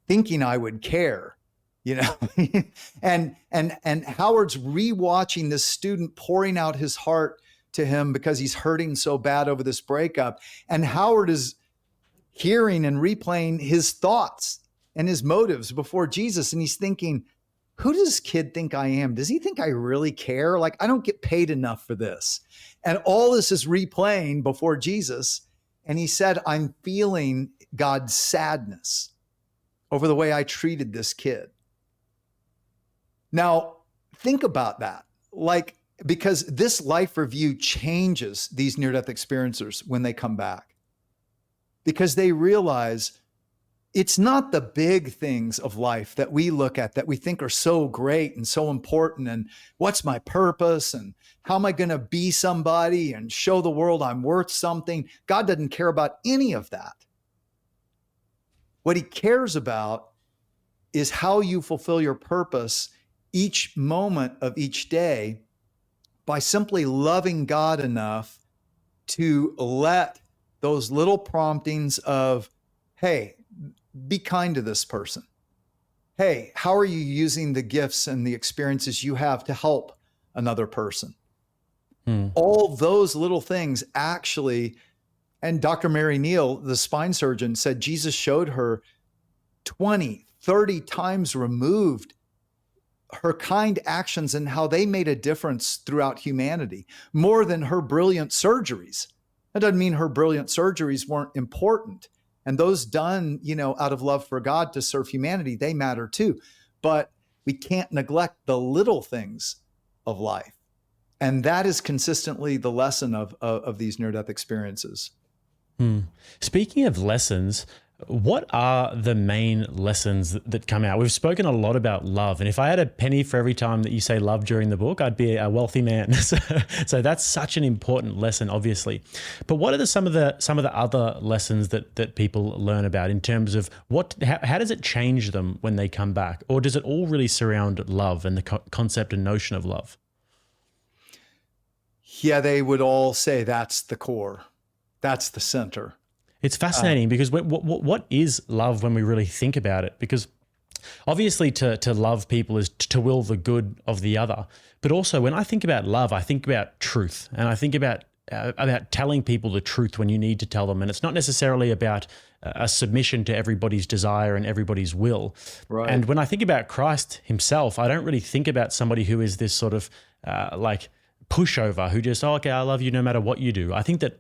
thinking I would care, and Howard's rewatching this student pouring out his heart to him because he's hurting so bad over this breakup. And Howard is hearing and replaying his thoughts and his motives before Jesus. And he's thinking, who does this kid think I am? Does he think I really care? Like, I don't get paid enough for this. And all this is replaying before Jesus. And he said, I'm feeling God's sadness over the way I treated this kid. Now, think about that. Because this life review changes these near-death experiencers when they come back. Because they realize it's not the big things of life that we look at that we think are so great and so important, and what's my purpose, and how am I going to be somebody and show the world I'm worth something. God doesn't care about any of that. What he cares about is how you fulfill your purpose each moment of each day by simply loving God enough to let those little promptings of, hey, be kind to this person. Hey, how are you using the gifts and the experiences you have to help another person? All those little things actually, and Dr. Mary Neal, the spine surgeon, said Jesus showed her 20, 30 times removed her kind actions and how they made a difference throughout humanity, more than her brilliant surgeries. That doesn't mean her brilliant surgeries weren't important. And those done, out of love for God to serve humanity, they matter too. But we can't neglect the little things of life. And that is consistently the lesson of these near-death experiences. Speaking of lessons, what are the main lessons that come out? We've spoken a lot about love, and if I had a penny for every time that you say love during the book, I'd be a wealthy man. So that's such an important lesson, obviously. But what are some of the other lessons that people learn about in terms of how does it change them when they come back, or does it all really surround love and the concept and notion of love? Yeah, they would all say that's the core, that's the center. It's fascinating because what is love when we really think about it? Because obviously to love people is to will the good of the other. But also when I think about love, I think about truth, and I think about telling people the truth when you need to tell them. And it's not necessarily about a submission to everybody's desire and everybody's will. Right. And when I think about Christ himself, I don't really think about somebody who is this sort of pushover who just, okay, I love you no matter what you do. I think that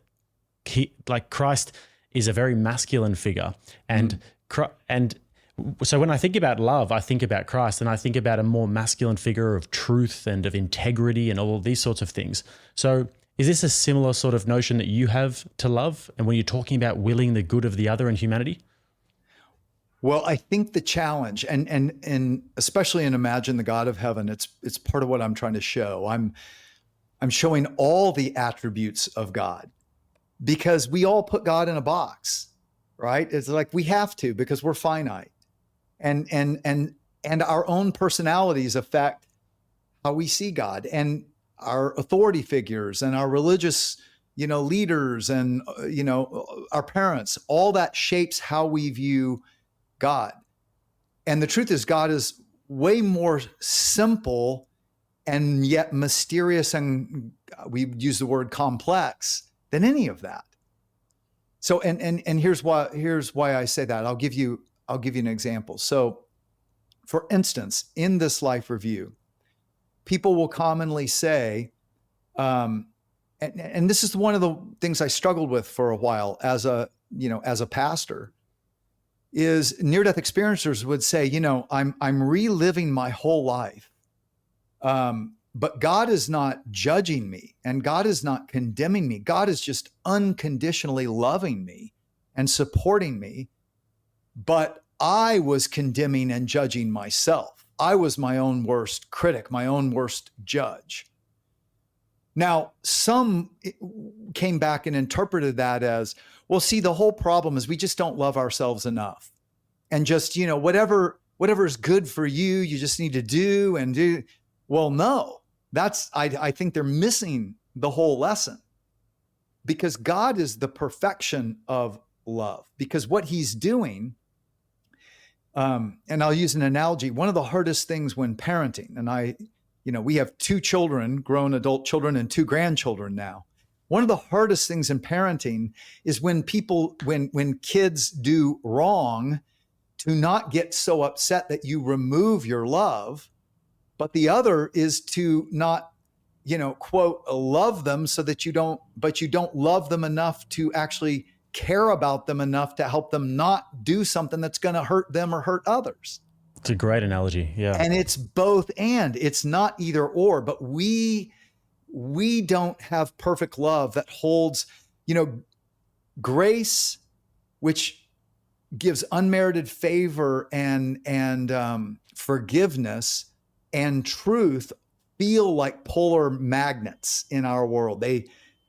Christ is a very masculine figure. And so when I think about love, I think about Christ, and I think about a more masculine figure of truth and of integrity and all of these sorts of things. So is this a similar sort of notion that you have to love? And when you're talking about willing the good of the other and humanity? Well, I think the challenge, and especially in Imagine the God of Heaven, it's part of what I'm trying to show. I'm showing all the attributes of God, because we all put God in a box, right? It's like we have to, because we're finite. And And our own personalities affect how we see God, and our authority figures and our religious, leaders and, our parents, all that shapes how we view God. And the truth is, God is way more simple and yet mysterious, and we use the word complex, than any of that. So, and here's why I say that. I'll give you an example. So, for instance, in this life review, people will commonly say, and this is one of the things I struggled with for a while as a pastor, is near-death experiencers would say, I'm reliving my whole life, but God is not judging me, and God is not condemning me. God is just unconditionally loving me and supporting me. But I was condemning and judging myself. I was my own worst critic, my own worst judge. Now, some came back and interpreted that as, well, see, the whole problem is we just don't love ourselves enough. And just, whatever is good for you, you just need to do and do. Well, no, I think they're missing the whole lesson, because God is the perfection of love. Because what he's doing, and I'll use an analogy, one of the hardest things when parenting, and we have 2 children, grown adult children, and 2 grandchildren now. One of the hardest things in parenting is when kids do wrong, to not get so upset that you remove your love, but the other is to not, quote, love them so that you don't love them enough to actually care about them enough to help them not do something that's going to hurt them or hurt others. It's a great analogy. Yeah. And it's both and. It's not either or, but we don't have perfect love that holds, grace, which gives unmerited favor and forgiveness, and truth feel like polar magnets in our world.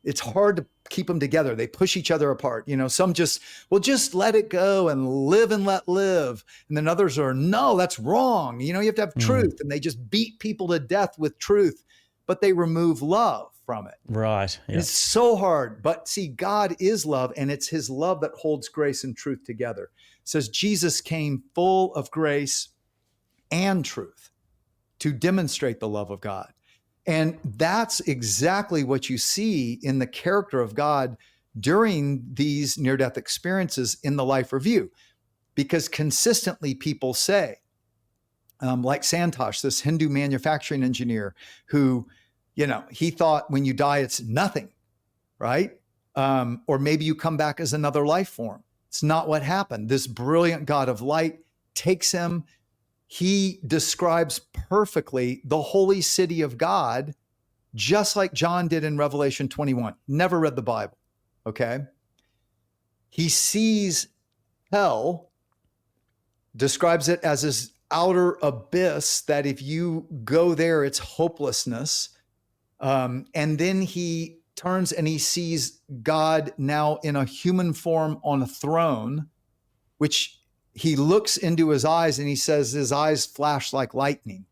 It's hard to keep them together. They push each other apart. Some just let it go and let live. And then others are, no, that's wrong. You have to have truth. And they just beat people to death with truth, but they remove love from it. Right. Yeah. It's so hard. But see, God is love, and it's his love that holds grace and truth together. It says Jesus came full of grace and truth to demonstrate the love of God. And that's exactly what you see in the character of God during these near-death experiences in the life review. Because consistently people say, like Santosh, this Hindu manufacturing engineer who, he thought when you die, it's nothing, right? Or maybe you come back as another life form. It's not what happened. This brilliant God of light takes him. He describes perfectly the holy city of God, just like John did in Revelation 21. Never read the Bible, okay? He sees hell, describes it as this outer abyss that if you go there, it's hopelessness. And then he turns and he sees God now in a human form on a throne, which he looks into his eyes and he says his eyes flash like lightning.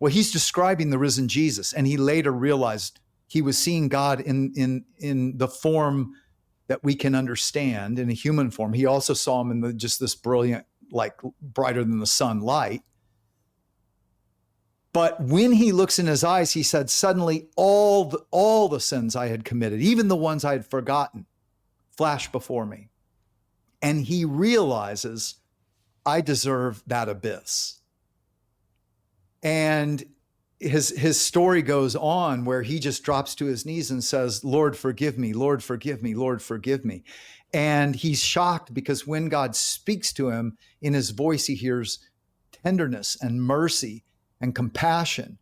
Well, he's describing the risen Jesus, and he later realized he was seeing God in the form that we can understand, in a human form. He also saw him in just this brilliant, like brighter than the sun light. But when he looks in his eyes, he said, suddenly all the sins I had committed, even the ones I had forgotten, flash before me. And he realizes, I deserve that abyss. And his story goes on where he just drops to his knees and says, Lord, forgive me, Lord, forgive me, Lord, forgive me. And he's shocked because when God speaks to him, in his voice, he hears tenderness and mercy and compassion.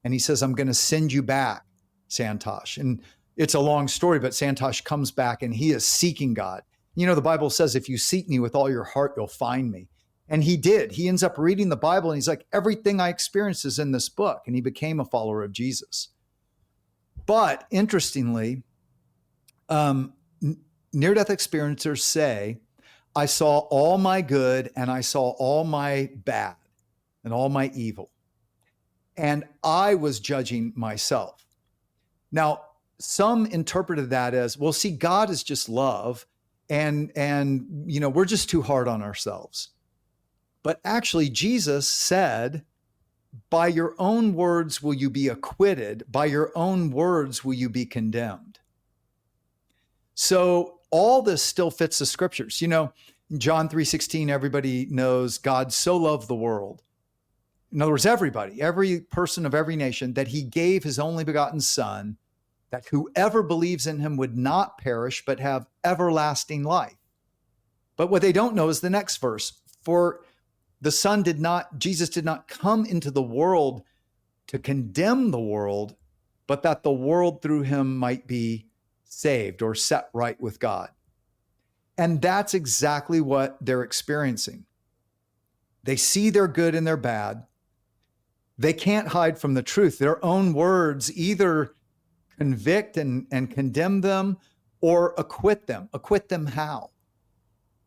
And he says, I'm going to send you back, Santosh. And it's a long story, but Santosh comes back and he is seeking God. The Bible says, if you seek me with all your heart, you'll find me. And he did. He ends up reading the Bible and he's like, everything I experienced is in this book. And he became a follower of Jesus. But interestingly, near-death experiencers say, I saw all my good and I saw all my bad. and all my evil. And I was judging myself. Now, some interpreted that as, well, see, God is just love, and we're just too hard on ourselves. But actually, Jesus said, by your own words will you be acquitted, by your own words will you be condemned. So all this still fits the scriptures. John 3:16, everybody knows God so loved the world. In other words, everybody, every person of every nation, that he gave his only begotten son, that whoever believes in him would not perish, but have everlasting life. But what they don't know is the next verse. For Jesus did not come into the world to condemn the world, but that the world through him might be saved or set right with God. And that's exactly what they're experiencing. They see their good and their bad. They can't hide from the truth. Their own words either convict and condemn them or acquit them. Acquit them how?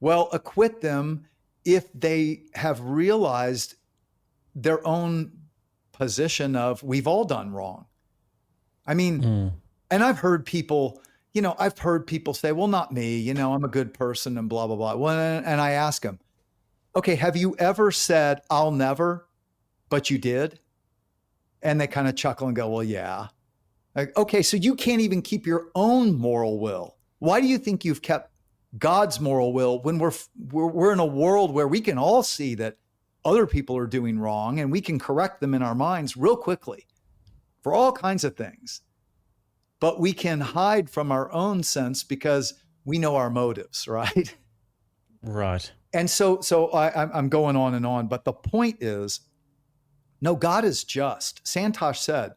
Well, acquit them if they have realized their own position of, we've all done wrong. I mean, and I've heard people say, well, not me, I'm a good person and blah, blah, blah. Well, and I ask them, okay, have you ever said, I'll never, but you did? And they kind of chuckle and go, well, yeah. Like, okay, so you can't even keep your own moral will. Why do you think you've kept God's moral will when we're in a world where we can all see that other people are doing wrong and we can correct them in our minds real quickly for all kinds of things? But we can hide from our own sense because we know our motives, right? Right. And so I'm going on and on, but the point is, no, God is just. Santosh said,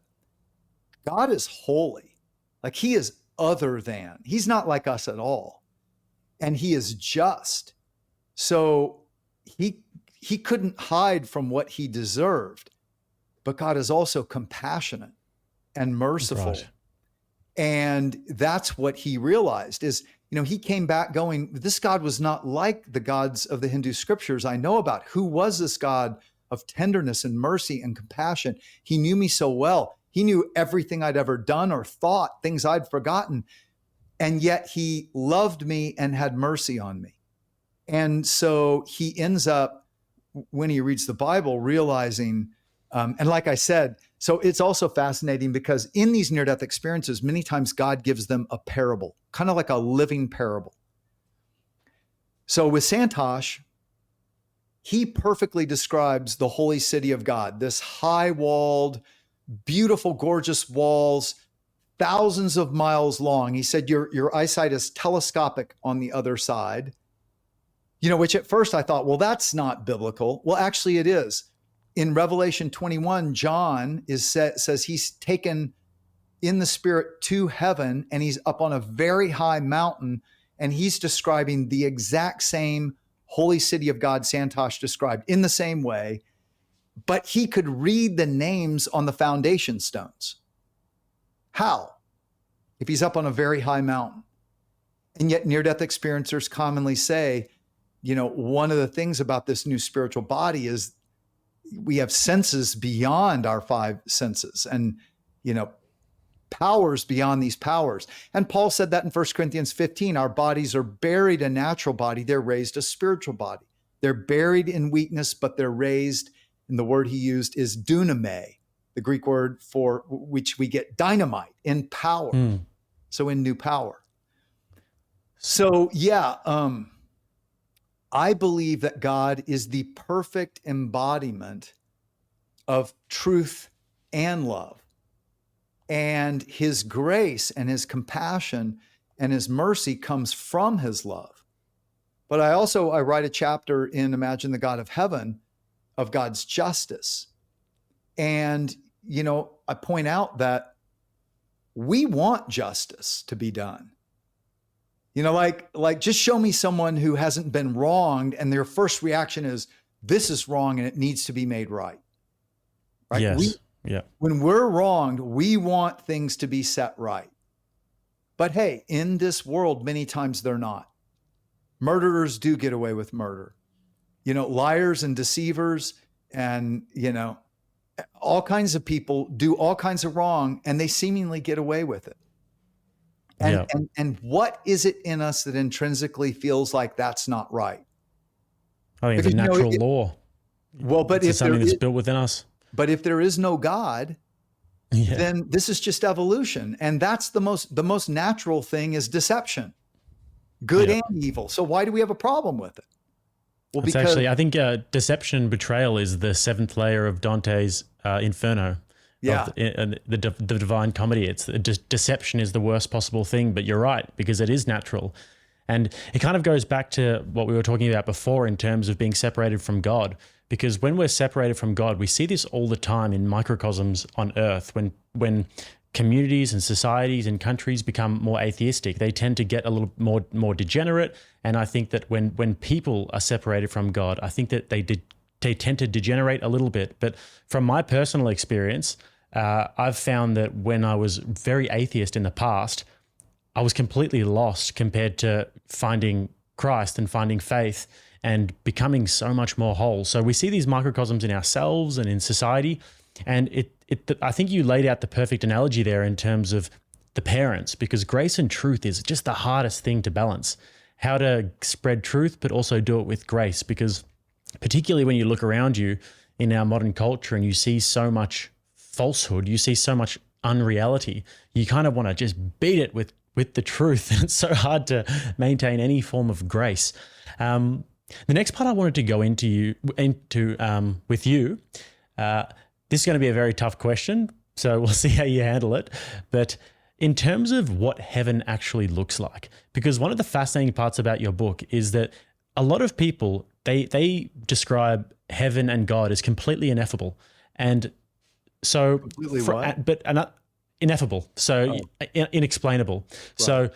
God is holy. Like, he is other than. He's not like us at all. And he is just. So he couldn't hide from what he deserved. But God is also compassionate and merciful. Right. And that's what he realized is, he came back going, this God was not like the gods of the Hindu scriptures I know about. Who was this God of tenderness and mercy and compassion? He knew me so well. He knew everything I'd ever done or thought, things I'd forgotten. And yet he loved me and had mercy on me. And so he ends up, when he reads the Bible, realizing, and like I said, so it's also fascinating because in these near-death experiences, many times God gives them a parable, kind of like a living parable. So with Santosh, he perfectly describes the holy city of God, this high-walled, beautiful, gorgeous walls, thousands of miles long. He said, your eyesight is telescopic on the other side, which at first I thought, well, that's not biblical. Well, actually it is. In Revelation 21, John says he's taken in the spirit to heaven and he's up on a very high mountain and he's describing the exact same holy city of God Santosh described in the same way, but he could read the names on the foundation stones. How? If he's up on a very high mountain. And yet near-death experiencers commonly say, one of the things about this new spiritual body is we have senses beyond our five senses and, powers beyond these powers. And Paul said that in 1 Corinthians 15, our bodies are buried a natural body. They're raised a spiritual body. They're buried in weakness, but they're raised, and the word he used is duname, the Greek word for which we get dynamite, in power. So in new power. So yeah, I believe that God is the perfect embodiment of truth and love. And his grace and his compassion and his mercy comes from his love. But I write a chapter in Imagine the God of Heaven of God's justice. And, I point out that we want justice to be done. Like just show me someone who hasn't been wronged and their first reaction is, this is wrong and it needs to be made right. Right? Yes. When we're wronged, we want things to be set right. But hey, in this world, many times they're not. Murderers do get away with murder. Liars and deceivers, and all kinds of people do all kinds of wrong, and they seemingly get away with it. And, Yeah. and what is it in us that intrinsically feels like that's not right? I think it's a Because natural law. well, but It's something that's built within us. but if there is no God, Yeah. then this is just evolution, and that's the most natural thing is deception, good Yeah. and evil. So why do we have a problem with it? Well, It's because actually, I think deception and betrayal is the seventh layer of Dante's Inferno. yeah, The Divine Comedy. It's just deception is the worst possible thing, but you're right, because it is natural. And it kind of goes back to what we were talking about before in terms of being separated from God. Because when we're separated from God, we see this all the time in microcosms on earth. When communities and societies and countries become more atheistic, they tend to get a little more degenerate. And I think that when people are separated from God, I think that they tend to degenerate a little bit. But from my personal experience, I've found that when I was very atheist in the past, I was completely lost compared to finding Christ and finding faith and becoming so much more whole. So we see these microcosms in ourselves and in society. And I think you laid out the perfect analogy there in terms of the parents, because grace and truth is just the hardest thing to balance. How to spread truth, but also do it with grace, because particularly when you look around you in our modern culture and you see so much falsehood, you see so much unreality, you kind of want to just beat it with the truth. And it's so hard to maintain any form of grace. The next part I wanted to go into with you, this is going to be a very tough question, so we'll see how you handle it. But in terms of what heaven actually looks like, because one of the fascinating parts about your book is that a lot of people, they describe heaven and God as completely ineffable. And so, completely what? Ineffable, so inexplainable. Right. So,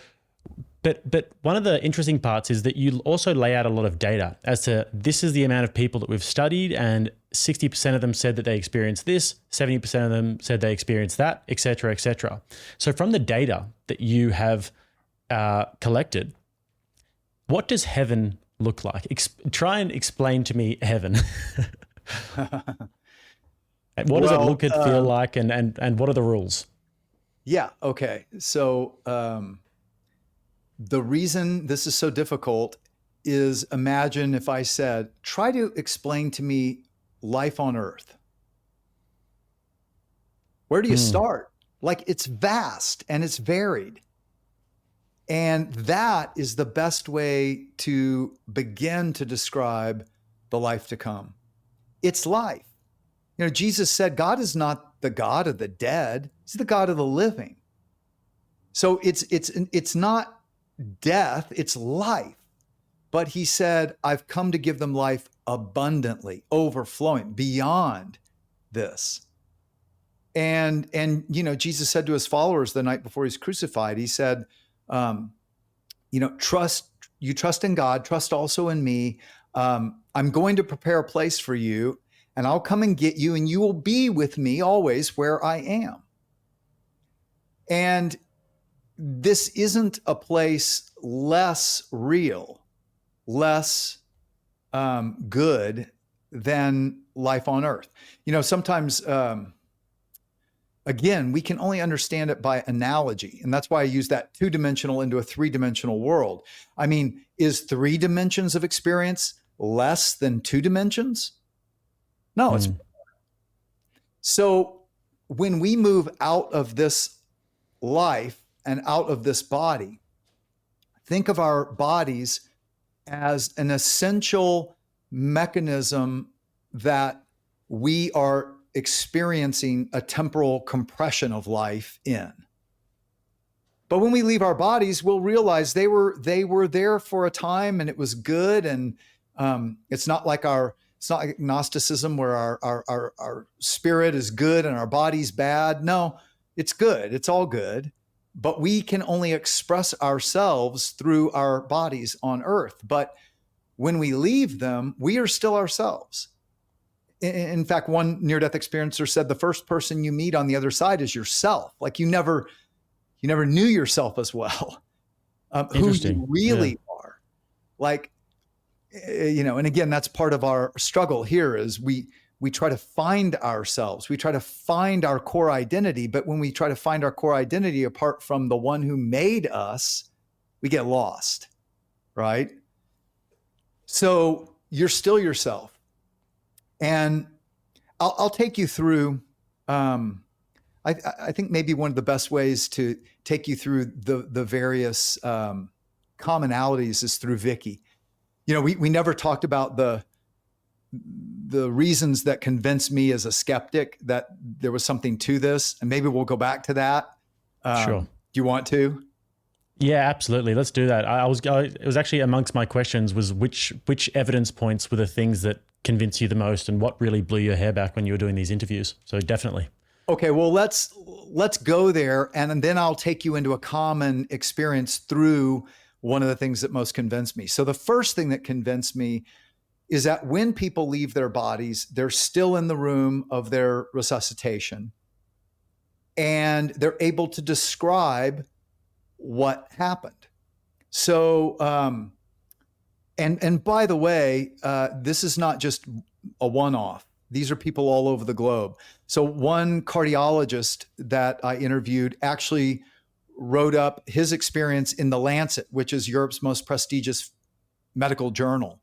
but one of the interesting parts is that you also lay out a lot of data as to this is the amount of people that we've studied, and 60% of them said that they experienced this, 70% of them said they experienced that, et cetera, et cetera. So from the data that you have collected, what does heaven look like? Try and explain to me heaven. What does it look and feel like, and what are the rules? Yeah. Okay. So the reason this is so difficult is, imagine if I said, try to explain to me life on earth. Where do you start? Like, it's vast and it's varied. And that is the best way to begin to describe the life to come. It's life. Jesus said, God is not the God of the dead. He's the God of the living. So it's not death, it's life. But he said, I've come to give them life abundantly, overflowing, beyond this. And Jesus said to his followers the night before he's crucified, he said, trust in God, trust also in me. I'm going to prepare a place for you, and I'll come and get you, and you will be with me always where I am. And this isn't a place less real, less good than life on earth. Sometimes, again, we can only understand it by analogy. And that's why I use that 2-dimensional into a 3-dimensional world. I mean, is 3 dimensions of experience less than 2 dimensions? No, it's so when we move out of this life and out of this body, think of our bodies as an essential mechanism that we are experiencing a temporal compression of life in. But when we leave our bodies, we'll realize they were there for a time and it was good. And it's not like Gnosticism where our spirit is good and our body's bad. No, it's good. It's all good. But we can only express ourselves through our bodies on earth. But when we leave them, we are still ourselves. In fact, one near-death experiencer said the first person you meet on the other side is yourself. Like you never knew yourself as well, who you really are. Like, and again, that's part of our struggle here is we we try to find ourselves. We try to find our core identity. But when we try to find our core identity apart from the one who made us, we get lost, right? So you're still yourself. And I'll take you through, I think maybe one of the best ways to take you through the various commonalities is through Vicky. You know, we never talked about the reasons that convinced me as a skeptic that there was something to this, and maybe we'll go back to that. Sure. Do you want to? Yeah, absolutely. Let's do that. It was actually amongst my questions was which evidence points were the things that convinced you the most, and what really blew your hair back when you were doing these interviews. So definitely. Okay, well, let's go there, and then I'll take you into a common experience through one of the things that most convinced me. So the first thing that convinced me is that when people leave their bodies, they're still in the room of their resuscitation, and they're able to describe what happened. So, and by the way, this is not just a one-off. These are people all over the globe. So one cardiologist that I interviewed actually wrote up his experience in The Lancet, which is Europe's most prestigious medical journal.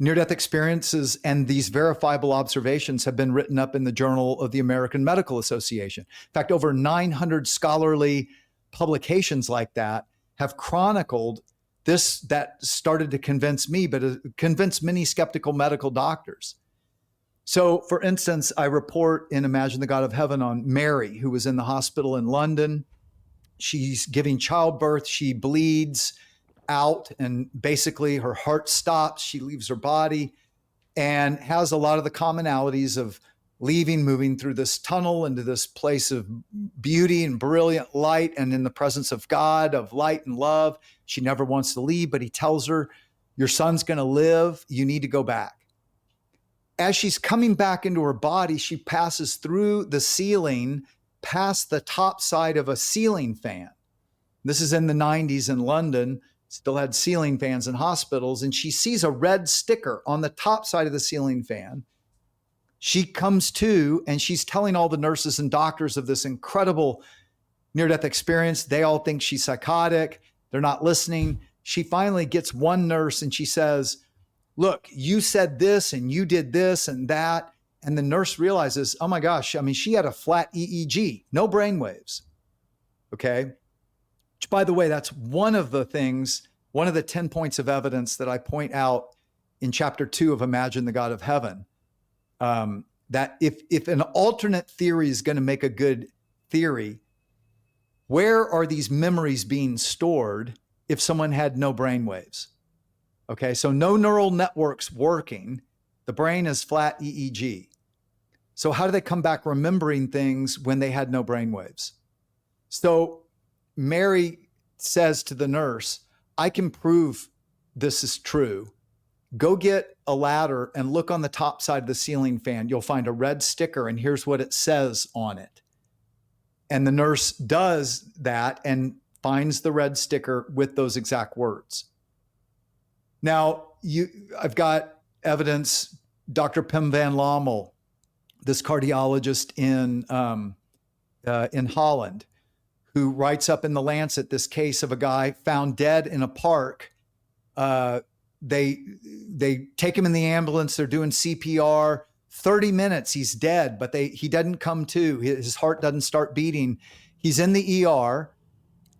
Near-death experiences and these verifiable observations have been written up in the Journal of the American Medical Association. In fact, over 900 scholarly publications like that have chronicled this. That started to convince me, but it convinced many skeptical medical doctors. So, for instance, I report in Imagine the God of Heaven on Mary, who was in the hospital in London. She's giving childbirth. She bleeds out, and basically her heart stops. She leaves her body and has a lot of the commonalities of moving through this tunnel into this place of beauty and brilliant light and in the presence of God, of light and love. She never wants to leave, but he tells her, your son's going to live. You need to go back. As she's coming back into her body, she passes through the ceiling, past the top side of a ceiling fan. This is in the 90s in London, still had ceiling fans in hospitals, and she sees a red sticker on the top side of the ceiling fan. She comes to, and she's telling all the nurses and doctors of this incredible near-death experience. They all think she's psychotic. They're not listening. She finally gets one nurse, and she says, look, you said this and you did this and that. And the nurse realizes, oh my gosh, I mean, she had a flat EEG, no brain waves. Okay. Which, by the way, that's one of the 10 points of evidence that I point out in chapter 2 of Imagine the God of Heaven. That if an alternate theory is going to make a good theory, where are these memories being stored if someone had no brain waves? Okay, so no neural networks working. The brain is flat EEG. So how do they come back remembering things when they had no brain waves? So Mary says to the nurse, I can prove this is true. Go get a ladder and look on the top side of the ceiling fan. You'll find a red sticker, and here's what it says on it. And the nurse does that and finds the red sticker with those exact words. Now, I've got evidence. Dr. Pim van Lommel, this cardiologist in Holland, who writes up in The Lancet this case of a guy found dead in a park. They take him in the ambulance. They're doing CPR. 30 minutes, he's dead, but he doesn't come to. His heart doesn't start beating. He's in the ER,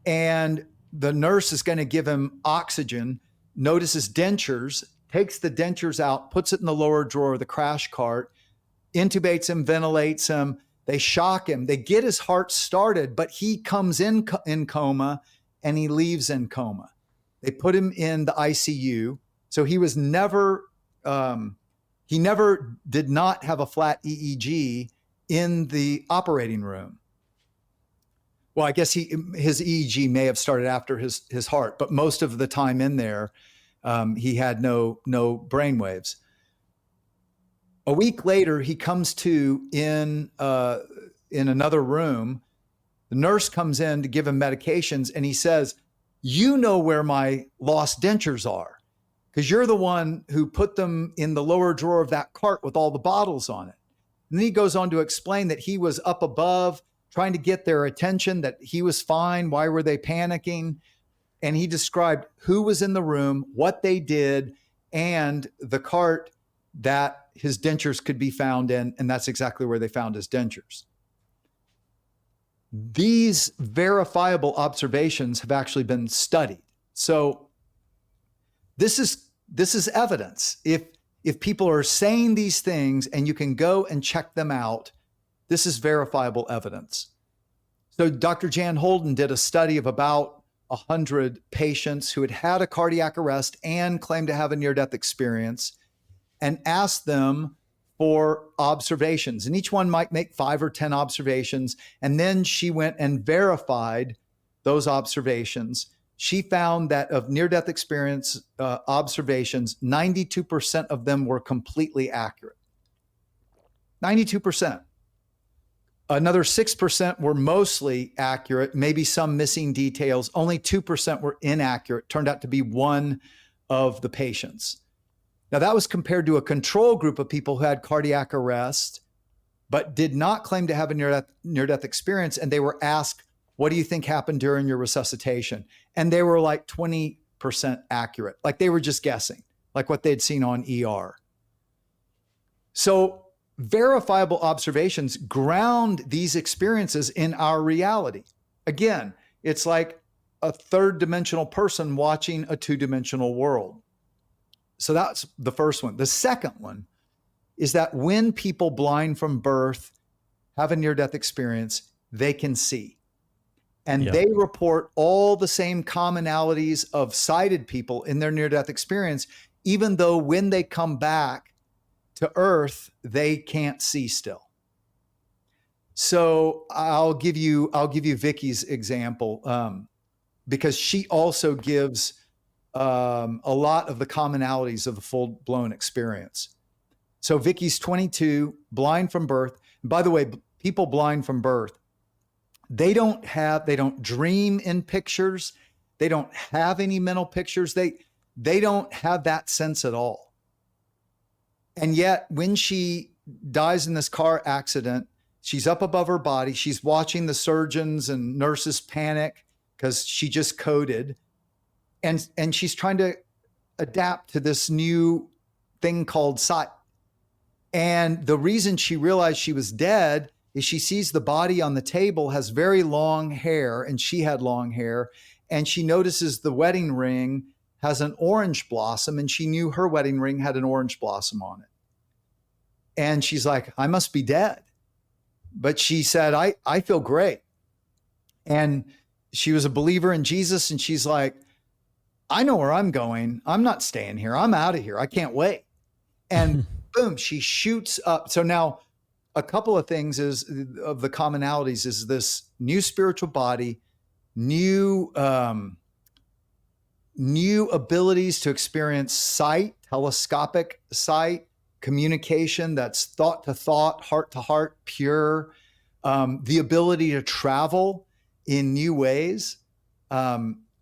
and the nurse is going to give him oxygen. Notices dentures, takes the dentures out, puts it in the lower drawer of the crash cart, intubates him, ventilates him. They shock him. They get his heart started, but he comes in coma, and he leaves in coma. They put him in the ICU. So he was never, he never did not have a flat EEG in the operating room. Well, I guess his EEG may have started after his heart, but most of the time in there, he had no brain waves. A week later, he comes to in another room. The nurse comes in to give him medications, and he says, you know where my lost dentures are. because you're the one who put them in the lower drawer of that cart with all the bottles on it. And then he goes on to explain that he was up above trying to get their attention, that he was fine. Why were they panicking? And he described who was in the room, what they did, and the cart that his dentures could be found in. And that's exactly where they found his dentures. These verifiable observations have actually been studied. So this is evidence. If people are saying these things and you can go and check them out, this is verifiable evidence. So Dr. Jan Holden did a study of about 100 patients who had had a cardiac arrest and claimed to have a near-death experience, and asked them for observations. And each one might make 5 or 10 observations. And then she went and verified those observations. She found that of near-death experience observations, 92% of them were completely accurate. 92%. Another 6% were mostly accurate, maybe some missing details. Only 2% were inaccurate, turned out to be one of the patients. Now, that was compared to a control group of people who had cardiac arrest, but did not claim to have a near-death experience. And they were asked, what do you think happened during your resuscitation? And they were like 20% accurate, like they were just guessing, like what they'd seen on ER. So verifiable observations ground these experiences in our reality. Again, it's like a third-dimensional person watching a two-dimensional world. So that's the first one. The second one is that when people blind from birth have a near-death experience, they can see. And they report all the same commonalities of sighted people in their near-death experience, even though when they come back to Earth, they can't see still. So I'll give you Vicky's example, because she also gives a lot of the commonalities of the full-blown experience. So Vicky's 22, blind from birth. And by the way, people blind from birth, they don't dream in pictures. They don't have any mental pictures. They don't have that sense at all. And yet when she dies in this car accident, she's up above her body. She's watching the surgeons and nurses panic because she just coded. And she's trying to adapt to this new thing called sight. And the reason she realized she was dead is she sees the body on the table has very long hair, and she had long hair. And she notices the wedding ring has an orange blossom, and she knew her wedding ring had an orange blossom on it. And she's like, I must be dead. But she said, I feel great. And she was a believer in Jesus. And she's like, I know where I'm going. I'm not staying here. I'm out of here. I can't wait. And boom, she shoots up. So now a couple of things of the commonalities is this new spiritual body, new abilities to experience sight, telescopic sight, communication that's thought to thought, heart to heart, pure, the ability to travel in new ways.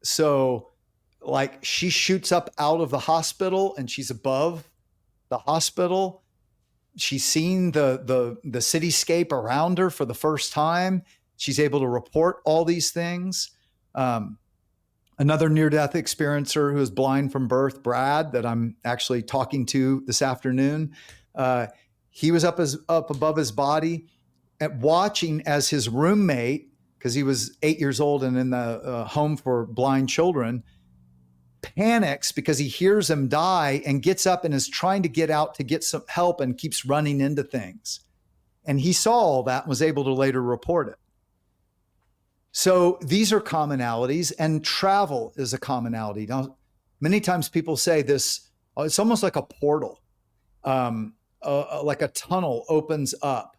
So like she shoots up out of the hospital and she's above the hospital. She's seen the cityscape around her for the first time. She's able to report all these things. Another near-death experiencer who is blind from birth, Brad, that I'm actually talking to this afternoon. He was up above his body and watching as his roommate, because he was 8 years old and in the home for blind children, panics because he hears him die and gets up and is trying to get out to get some help and keeps running into things. And he saw all that and was able to later report it. So these are commonalities, and travel is a commonality. Now, many times people say this, it's almost like a portal, like a tunnel opens up,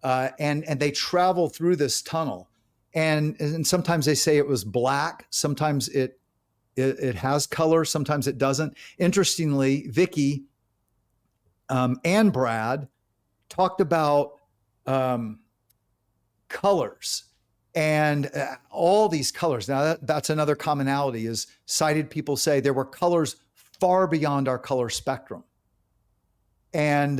and they travel through this tunnel. And sometimes they say it was black. Sometimes it has color. Sometimes it doesn't. Interestingly, Vicky and Brad talked about colors. And all these colors. Now, that's another commonality is sighted people say there were colors far beyond our color spectrum. And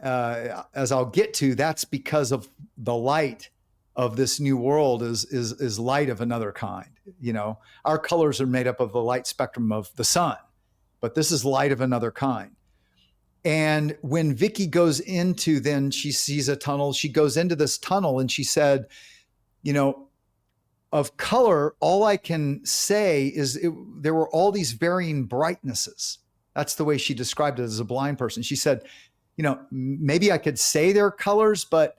as I'll get to, that's because of the light of this new world is light of another kind. You know, our colors are made up of the light spectrum of the sun, but this is light of another kind. And when Vicky goes into, then she sees a tunnel, she goes into this tunnel and she said, you know, of color, all I can say is there were all these varying brightnesses. That's the way she described it as a blind person. She said, you know, maybe I could say they're colors, but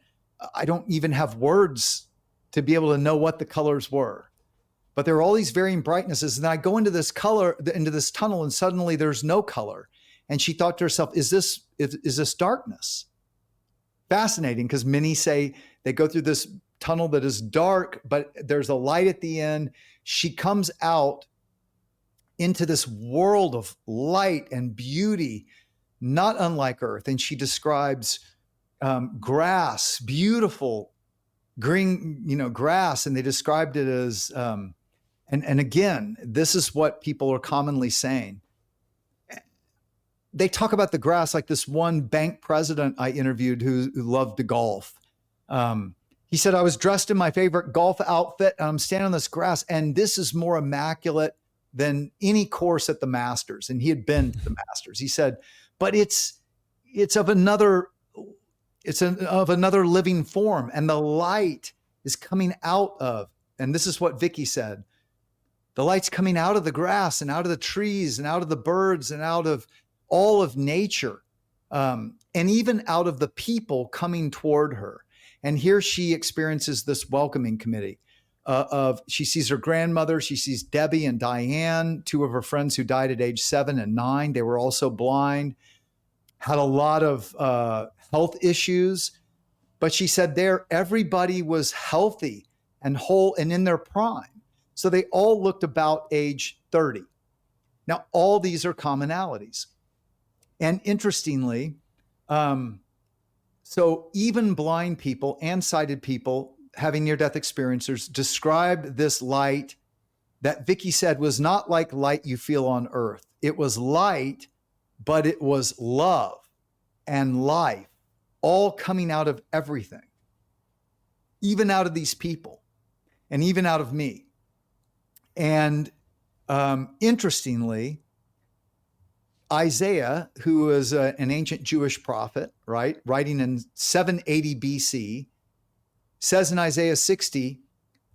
I don't even have words to be able to know what the colors were. But there are all these varying brightnesses. And I go into this tunnel, and suddenly there's no color. And she thought to herself, is this darkness? Fascinating, because many say they go through this tunnel that is dark, but there's a light at the end. She comes out into this world of light and beauty, not unlike Earth. And she describes grass, beautiful green, you know, grass. And they described it as, and again, this is what people are commonly saying. They talk about the grass like this one bank president I interviewed who loved to golf. He said, I was dressed in my favorite golf outfit and I'm standing on this grass, and this is more immaculate than any course at the Masters. And he had been to the Masters. He said, but it's of another living form, and the light is coming out of, and this is what Vicky said, the light's coming out of the grass and out of the trees and out of the birds and out of all of nature, and even out of the people coming toward her. And here she experiences this welcoming committee she sees her grandmother, she sees Debbie and Diane, two of her friends who died at age 7 and 9. They were also blind, had a lot of health issues. But she said there, everybody was healthy and whole and in their prime. So they all looked about age 30. Now, all these are commonalities. And interestingly, so even blind people and sighted people having near-death experiences described this light that Vicky said was not like light you feel on Earth. It was light, but it was love and life, all coming out of everything, even out of these people and even out of me. And interestingly, Isaiah, who was an ancient Jewish prophet, right, writing in 780 BC, says in Isaiah 60,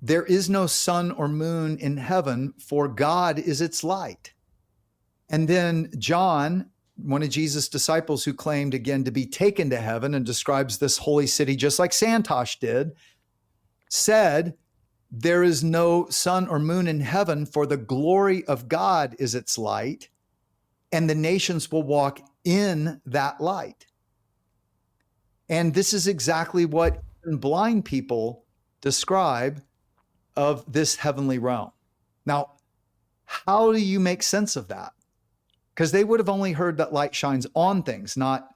there is no sun or moon in heaven, for God is its light. And then John, one of Jesus' disciples who claimed again to be taken to heaven and describes this holy city just like Santosh did, said, there is no sun or moon in heaven, for the glory of God is its light, and the nations will walk in that light. And this is exactly what blind people describe of this heavenly realm. Now, how do you make sense of that? Because they would have only heard that light shines on things, not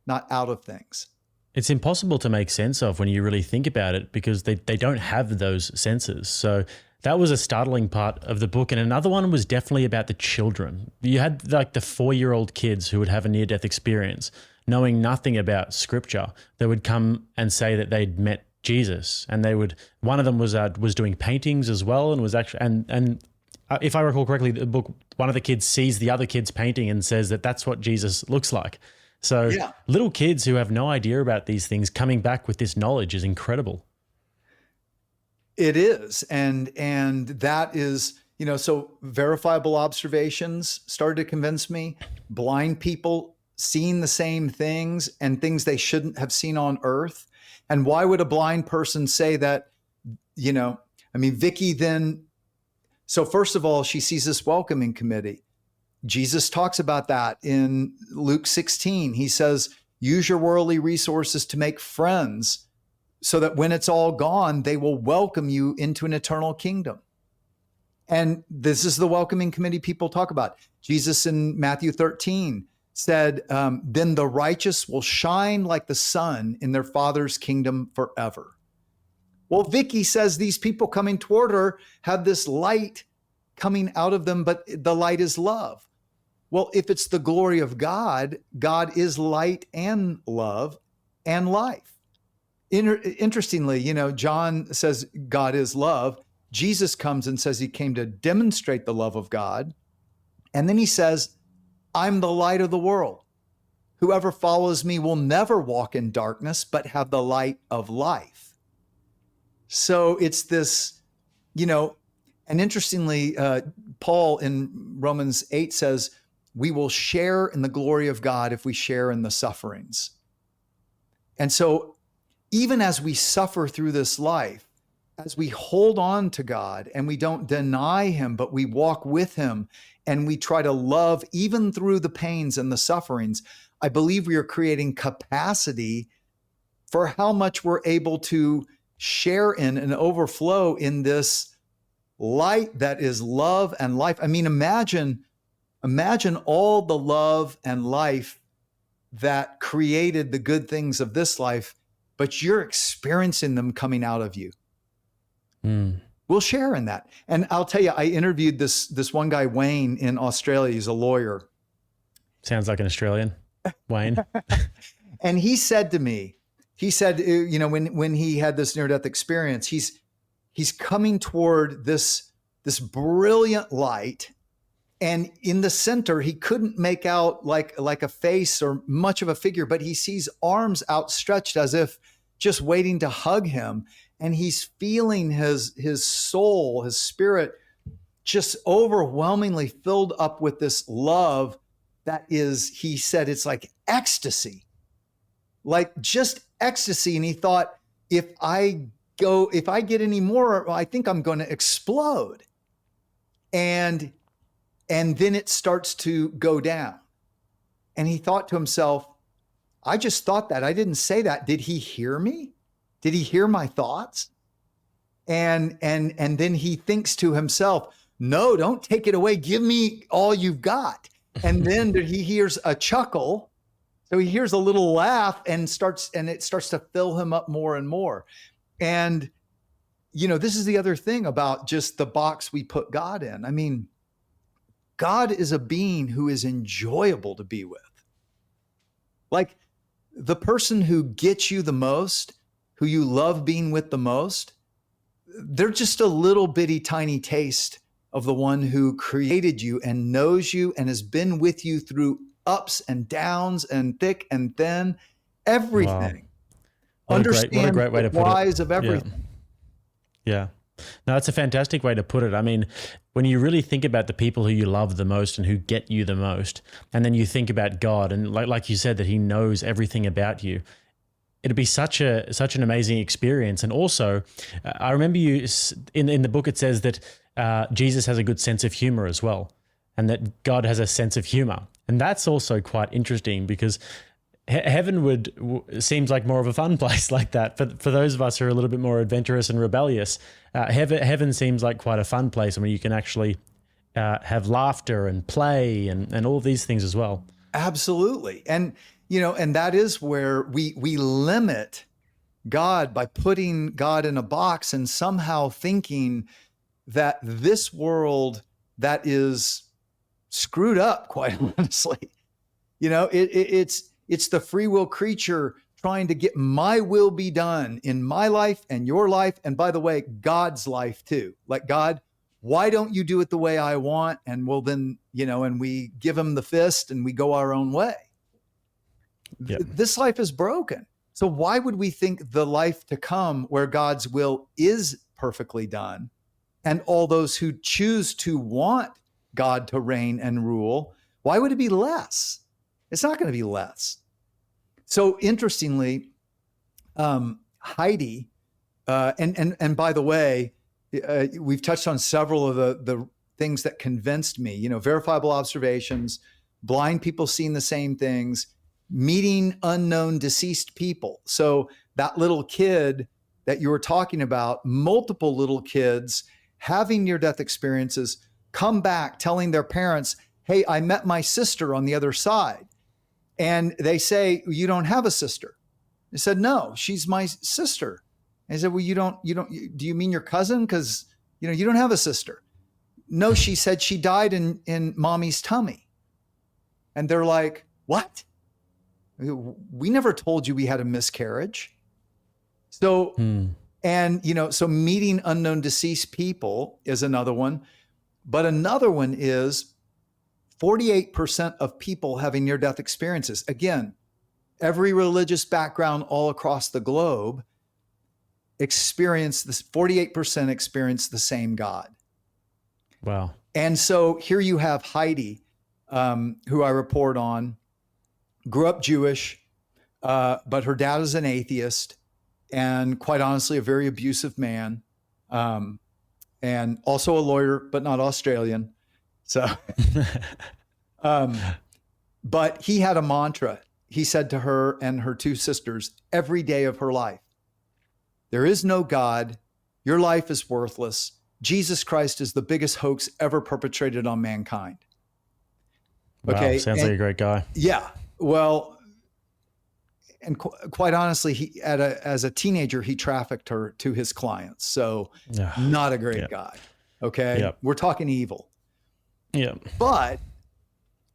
out of things. It's impossible to make sense of when you really think about it, because they don't have those senses. So that was a startling part of the book. And another one was definitely about the children. You had like the 4-year-old kids who would have a near-death experience, knowing nothing about scripture. They would come and say that they'd met Jesus, and one of them was doing paintings as well, and was actually, and if I recall correctly, the book, one of the kids sees the other kid's painting and says that that's what Jesus looks like. So yeah. Little kids who have no idea about these things coming back with this knowledge is incredible. It is. And that is, you know, so verifiable observations started to convince me. Blind people seeing the same things and things they shouldn't have seen on Earth. And why would a blind person say that, you know, I mean, Vicky then, so first of all, she sees this welcoming committee. Jesus talks about that in Luke 16. He says, use your worldly resources to make friends so that when it's all gone, they will welcome you into an eternal kingdom. And this is the welcoming committee people talk about. Jesus in Matthew 13 said, then the righteous will shine like the sun in their Father's kingdom forever. Well, Vicky says these people coming toward her have this light coming out of them, but the light is love. Well, if it's the glory of God, God is light and love and life. Interestingly, John says God is love. Jesus comes and says he came to demonstrate the love of God. And then he says, I'm the light of the world. Whoever follows me will never walk in darkness, but have the light of life. So it's this, and interestingly, Paul in Romans 8 says, we will share in the glory of God if we share in the sufferings. And so even as we suffer through this life, as we hold on to God and we don't deny him, but we walk with him and we try to love even through the pains and the sufferings, I believe we are creating capacity for how much we're able to share in and overflow in this light that is love and life. I mean, imagine all the love and life that created the good things of this life, but you're experiencing them coming out of you. We'll share in that. And I'll tell you, I interviewed this one guy, Wayne, in Australia. He's a lawyer. Sounds like an Australian, Wayne. And he said to me, when he had this near-death experience, he's coming toward this brilliant light. And in the center, he couldn't make out like a face or much of a figure, but he sees arms outstretched as if just waiting to hug him. And he's feeling his soul, his spirit, just overwhelmingly filled up with this love that is, he said, it's like ecstasy, like just ecstasy. And he thought, if I get any more, I think I'm going to explode. And then it starts to go down. And he thought to himself, I just thought that. I didn't say that. Did he hear me? Did he hear my thoughts? And then he thinks to himself, no, don't take it away. Give me all you've got. And then he hears a chuckle. So he hears a little laugh and it starts to fill him up more and more. And, this is the other thing about just the box we put God in. I mean, God is a being who is enjoyable to be with. Like the person who gets you the most, who you love being with the most, they're just a little bitty tiny taste of the one who created you and knows you and has been with you through ups and downs and thick and thin, everything. Wow. What a great way to put it. Whys of everything. Yeah. No, that's a fantastic way to put it. I mean, when you really think about the people who you love the most and who get you the most, and then you think about God and like you said, that he knows everything about you, it'd be such an amazing experience. And also, I remember you in the book, it says that Jesus has a good sense of humor as well, and that God has a sense of humor. And that's also quite interesting because heaven seems like more of a fun place like that. For those of us who are a little bit more adventurous and rebellious, heaven seems like quite a fun place. I mean, you can actually have laughter and play and all of these things as well. Absolutely. And that is where we limit God by putting God in a box and somehow thinking that this world that is screwed up, quite honestly, it's the free will creature trying to get my will be done in my life and your life. And by the way, God's life too. Like, God, why don't you do it the way I want? And well, then, and we give him the fist and we go our own way. Yep. This life is broken. So why would we think the life to come where God's will is perfectly done and all those who choose to want God to reign and rule, why would it be less? It's not going to be less. So interestingly, Heidi, and by the way, we've touched on several of the things that convinced me, verifiable observations, blind people seeing the same things, meeting unknown deceased people. So that little kid that you were talking about, multiple little kids having near-death experiences, come back telling their parents, hey, I met my sister on the other side. And they say, you don't have a sister. They said, no, she's my sister. And I said, well, do you mean your cousin? Because, you don't have a sister. No, she said she died in mommy's tummy. And they're like, what? We never told you we had a miscarriage. So, and, so meeting unknown deceased people is another one. But another one is 48% of people having near-death experiences. Again, every religious background all across the globe experience this. 48% experience the same God. Wow. And so here you have Heidi, who I report on, grew up Jewish, but her dad is an atheist and quite honestly, a very abusive man, and also a lawyer, but not Australian. So, but he had a mantra. He said to her and her two sisters every day of her life, there is no God. Your life is worthless. Jesus Christ is the biggest hoax ever perpetrated on mankind. Okay. Wow, sounds like a great guy. Yeah. Well, and quite honestly, as a teenager, he trafficked her to his clients. So not a great guy. Okay. Yep. We're talking evil. Yeah. But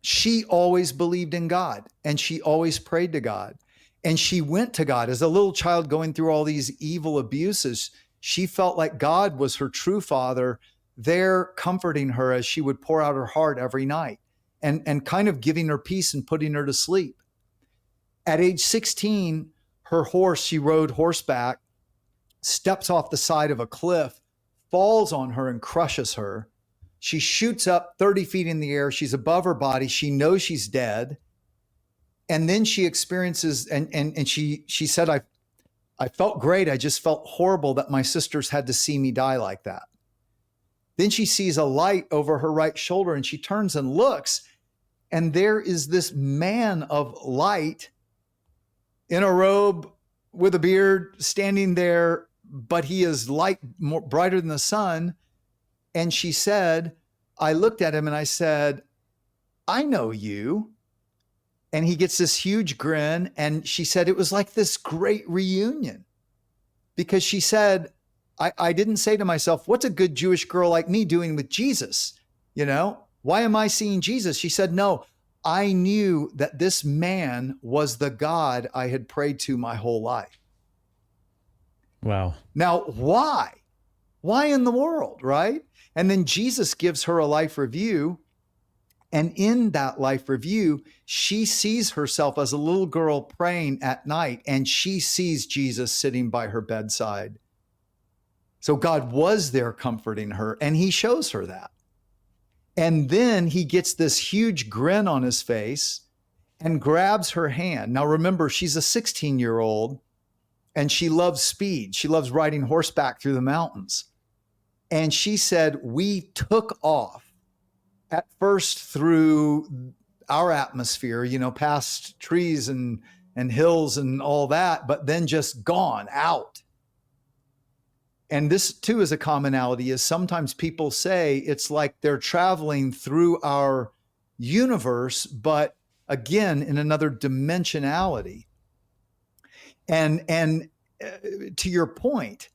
she always believed in God and she always prayed to God. And she went to God as a little child going through all these evil abuses. She felt like God was her true father there comforting her as she would pour out her heart every night and kind of giving her peace and putting her to sleep. At age 16, her horse, she rode horseback, steps off the side of a cliff, falls on her and crushes her. She shoots up 30 feet in the air. She's above her body. She knows she's dead. And then she experiences, and she said, I felt great. I just felt horrible that my sisters had to see me die like that. Then she sees a light over her right shoulder and she turns and looks, and there is this man of light in a robe with a beard standing there, but he is light, more brighter than the sun. And she said, I looked at him and I said, I know you. And he gets this huge grin. And she said, it was like this great reunion, because she said, I didn't say to myself, what's a good Jewish girl like me doing with Jesus? Why am I seeing Jesus? She said, no, I knew that this man was the God I had prayed to my whole life. Wow. Now, why? Why in the world, right? And then Jesus gives her a life review. And in that life review, she sees herself as a little girl praying at night, and she sees Jesus sitting by her bedside. So God was there comforting her, and he shows her that. And then he gets this huge grin on his face and grabs her hand. Now, remember, she's a 16-year-old and she loves speed. She loves riding horseback through the mountains. And she said, we took off at first through our atmosphere, past trees and hills and all that, but then just gone out. And this too is a commonality, is sometimes people say it's like they're traveling through our universe, but again, in another dimensionality. And to your point,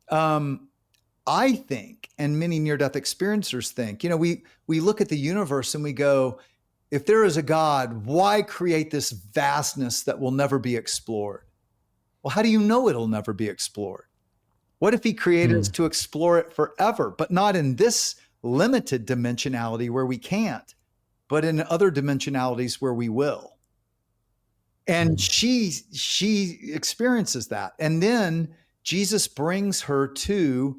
I think, and many near-death experiencers think, we look at the universe and we go, if there is a God, why create this vastness that will never be explored? Well, how do you know it'll never be explored? What if he created us to explore it forever, but not in this limited dimensionality where we can't, but in other dimensionalities where we will? And she experiences that. And then Jesus brings her to,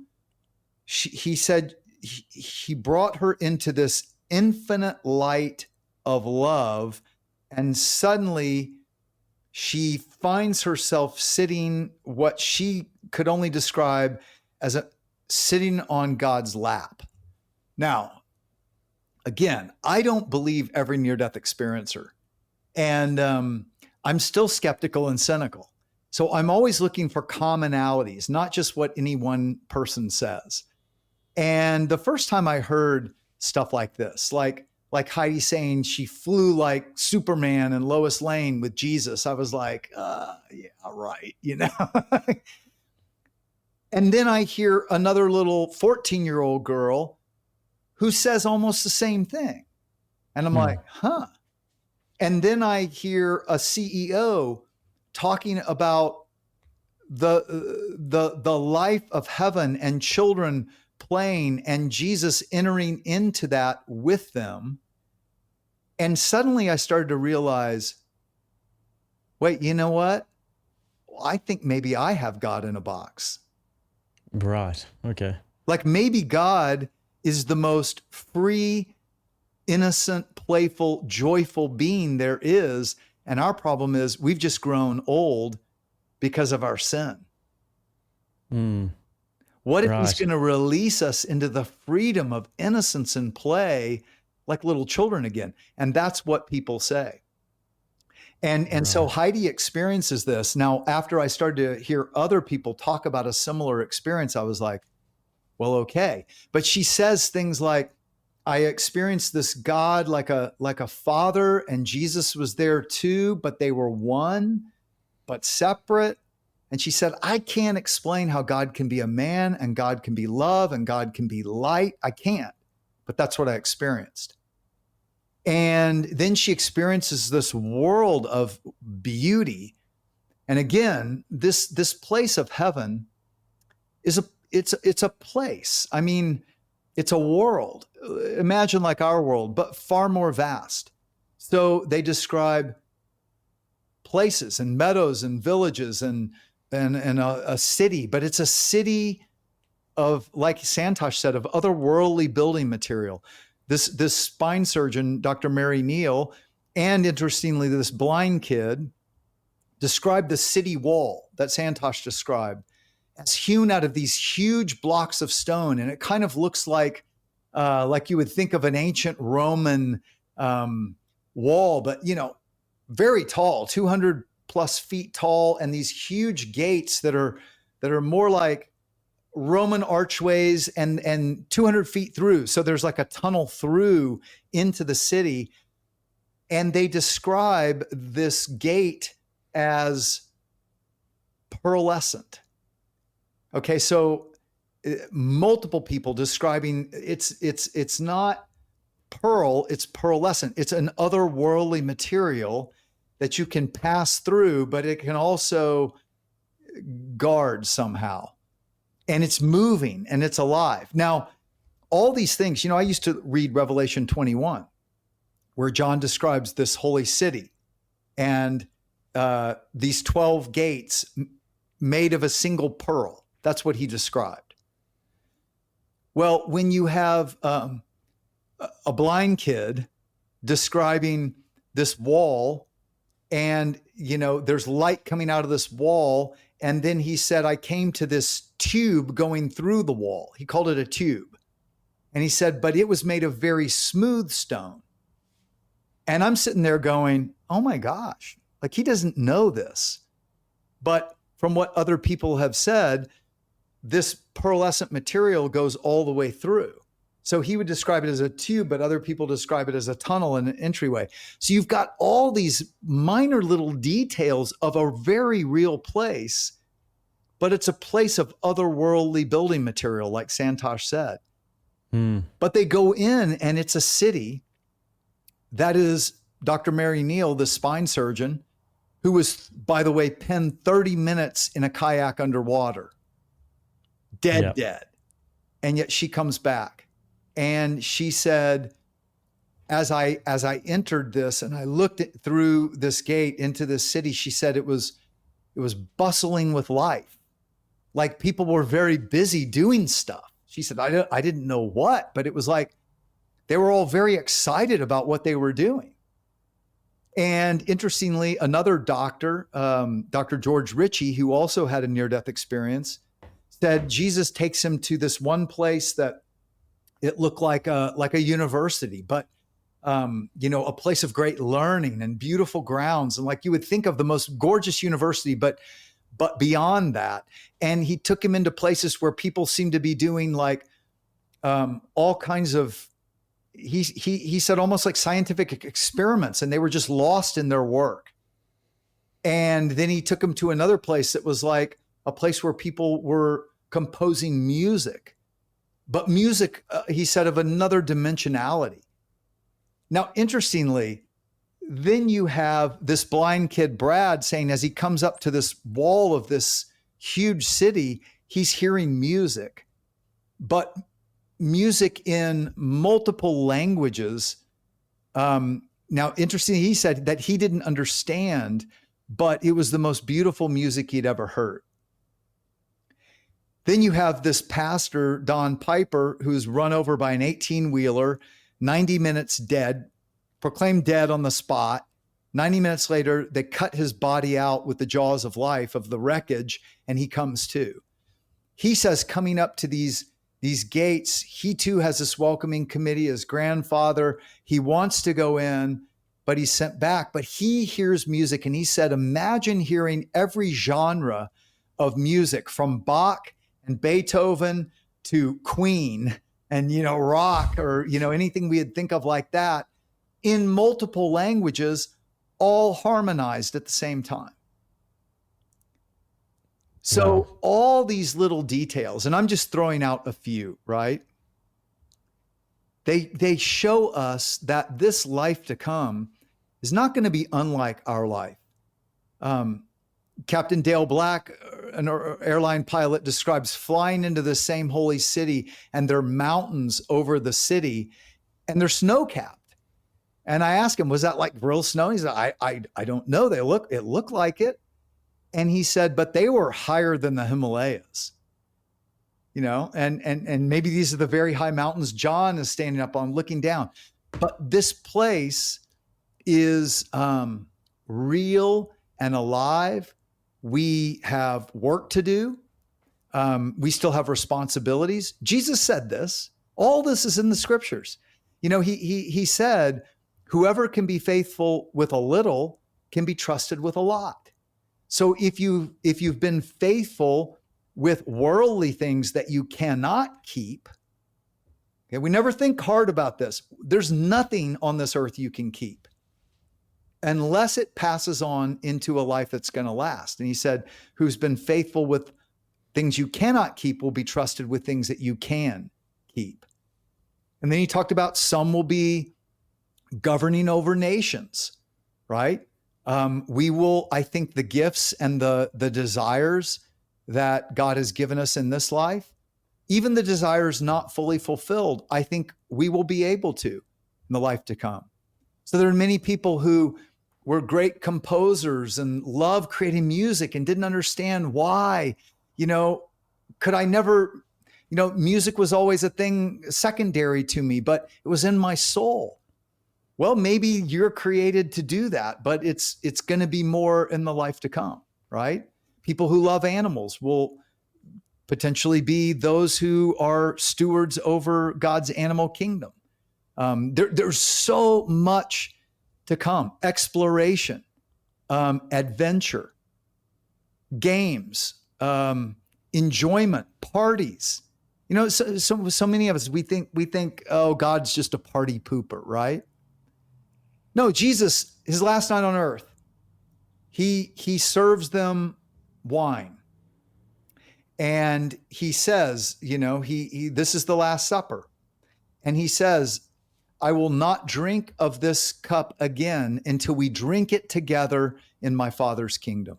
he said, he brought her into this infinite light of love. And suddenly she finds herself sitting, what she could only describe as sitting on God's lap. Now, again, I don't believe every near-death experiencer. And I'm still skeptical and cynical. So I'm always looking for commonalities, not just what any one person says. And the first time I heard stuff like this, like Heidi saying she flew like Superman and Lois Lane with Jesus, I was like, yeah, right, And then I hear another little 14-year-old girl who says almost the same thing. And I'm like, huh. And then I hear a CEO talking about the life of heaven and children playing and Jesus entering into that with them. And suddenly I started to realize, wait, you know what? I think maybe I have God in a box. Right. Okay. Like maybe God is the most free, innocent, playful, joyful being there is. And our problem is we've just grown old because of our sin. What if he's Right. going to release us into the freedom of innocence and play like little children again? And that's what people say. And so Heidi experiences this. Now, after I started to hear other people talk about a similar experience, I was like, well, okay. But she says things like, I experienced this God like a father, and Jesus was there too, but they were one, but separate. And she said, I can't explain how God can be a man and God can be love and God can be light. I can't, but that's what I experienced. And then she experiences this world of beauty. And again, this place of heaven is it's a place. I mean, it's a world. Imagine like our world, but far more vast. So they describe places and meadows and villages and a city, but it's a city of, like Santosh said, of otherworldly building material. This spine surgeon, Dr. Mary Neal, and interestingly, this blind kid described the city wall that Santosh described as hewn out of these huge blocks of stone, and it kind of looks like you would think of an ancient Roman wall, but very tall, 200 plus feet tall, and these huge gates that are more like Roman archways and 200 feet through. So there's like a tunnel through into the city. And they describe this gate as pearlescent. Okay, so multiple people describing it's not pearl, it's pearlescent. It's an otherworldly material that you can pass through, but it can also guard somehow. And it's moving and it's alive. Now, all these things, I used to read Revelation 21, where John describes this holy city and these 12 gates made of a single pearl. That's what he described. Well, when you have a blind kid describing this wall, and there's light coming out of this wall, and then he said, I came to this tube going through the wall. He called it a tube. And he said, but it was made of very smooth stone. And I'm sitting there going, oh my gosh, like he doesn't know this. But from what other people have said, this pearlescent material goes all the way through. So he would describe it as a tube, but other people describe it as a tunnel and an entryway. So you've got all these minor little details of a very real place, but it's a place of otherworldly building material, like Santosh said. But they go in and it's a city that is Dr. Mary Neal, the spine surgeon, who was, by the way, penned 30 minutes in a kayak underwater. Dead. And yet she comes back. And she said, as I entered this and I looked through this gate into this city, she said it was bustling with life. Like people were very busy doing stuff. She said, I didn't know what, but it was like they were all very excited about what they were doing. And interestingly, another doctor, Dr. George Ritchie, who also had a near-death experience, said Jesus takes him to this one place that it looked like a university, but a place of great learning and beautiful grounds, and like you would think of the most gorgeous university, but beyond that. And he took him into places where people seemed to be doing like all kinds of. He said almost like scientific experiments, and they were just lost in their work. And then he took him to another place that was like a place where people were composing music. But music, he said, of another dimensionality. Now, interestingly, then you have this blind kid, Brad, saying as he comes up to this wall of this huge city, he's hearing music, but music in multiple languages. Now, interestingly, he said that he didn't understand, but it was the most beautiful music he'd ever heard. Then you have this pastor, Don Piper, who's run over by an 18-wheeler, 90 minutes dead, proclaimed dead on the spot. 90 minutes later, they cut his body out with the jaws of life of the wreckage, and he comes to. He says, coming up to these gates, he too has this welcoming committee, his grandfather. He wants to go in, but he's sent back. But he hears music, and he said, imagine hearing every genre of music from Bach and Beethoven to Queen and, rock or, anything we'd think of like that in multiple languages, all harmonized at the same time. So Wow. all these little details, and I'm just throwing out a few, right? They show us that this life to come is not going to be unlike our life. Captain Dale Black, an airline pilot, describes flying into the same holy city, and there are mountains over the city, and they're snow-capped. And I asked him, was that like real snow? He said, I don't know. It looked like it. And he said, but they were higher than the Himalayas, and maybe these are the very high mountains John is standing up on looking down. But this place is real and alive. We have work to do. We still have responsibilities. Jesus said this. All this is in the scriptures. He said, whoever can be faithful with a little can be trusted with a lot. So if you've been faithful with worldly things that you cannot keep, okay, we never think hard about this. There's nothing on this earth you can keep unless it passes on into a life that's going to last. And he said, who's been faithful with things you cannot keep will be trusted with things that you can keep. And then he talked about some will be governing over nations, right? We will, I think the gifts and the desires that God has given us in this life, even the desires not fully fulfilled, I think we will be able to in the life to come. So there are many people who were great composers and loved creating music and didn't understand why, could I never, music was always a thing secondary to me, but it was in my soul. Well, maybe you're created to do that, but it's going to be more in the life to come, right? People who love animals will potentially be those who are stewards over God's animal kingdom. There's so much to come. Exploration, adventure, games, enjoyment, parties. So many of us, we think, oh, God's just a party pooper, right? No, Jesus, his last night on earth, he serves them wine. And he says, this is the Last Supper. And he says, I will not drink of this cup again until we drink it together in my Father's kingdom.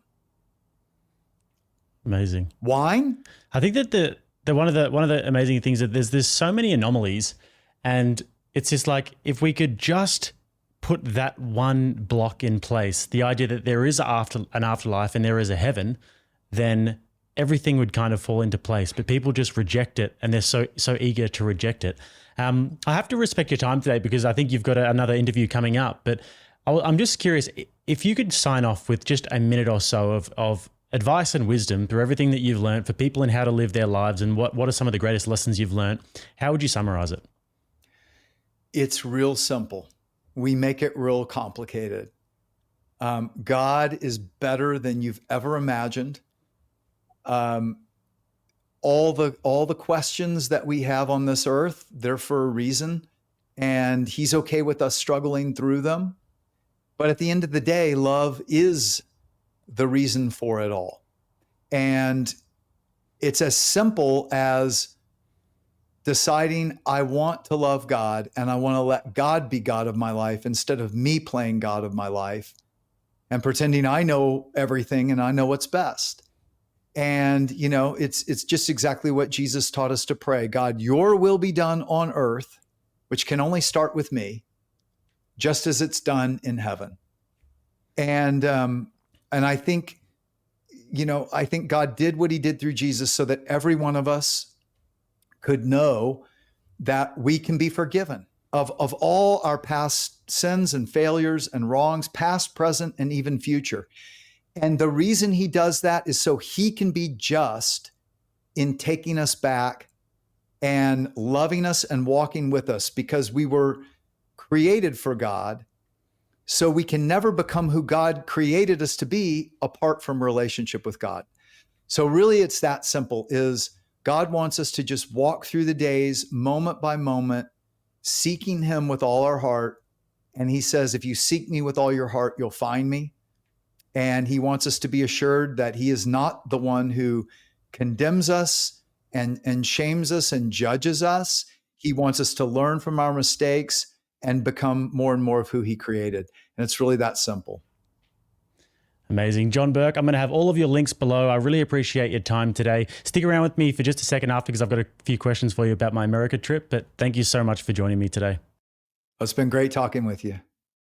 Amazing. Wine? I think that the one of the amazing things that there's so many anomalies, and it's just like if we could just put that one block in place, the idea that there is an afterlife and there is a heaven, then everything would kind of fall into place. But people just reject it, and they're so eager to reject it. I have to respect your time today because I think you've got another interview coming up. But I'm just curious if you could sign off with just a minute or so of advice and wisdom through everything that you've learned for people and how to live their lives, and what are some of the greatest lessons you've learned. How would you summarize it? It's real simple. We make it real complicated. God is better than you've ever imagined. All the questions that we have on this earth, they're for a reason, and he's okay with us struggling through them. But at the end of the day, love is the reason for it all. And it's as simple as deciding I want to love God and I want to let God be God of my life instead of me playing God of my life and pretending I know everything and I know what's best. And, it's just exactly what Jesus taught us to pray. God, your will be done on earth, which can only start with me, just as it's done in heaven. And I think, I think God did what he did through Jesus so that every one of us could know that we can be forgiven of all our past sins and failures and wrongs, past, present, and even future. And the reason he does that is so he can be just in taking us back and loving us and walking with us, because we were created for God. So we can never become who God created us to be apart from relationship with God. So really it's that simple, is God wants us to just walk through the days moment by moment, seeking him with all our heart. And he says, if you seek me with all your heart, you'll find me. And he wants us to be assured that he is not the one who condemns us and shames us and judges us. He wants us to learn from our mistakes and become more and more of who he created. And it's really that simple. Amazing. John Burke, I'm going to have all of your links below. I really appreciate your time today. Stick around with me for just a second after, because I've got a few questions for you about my America trip. But thank you so much for joining me today. It's been great talking with you.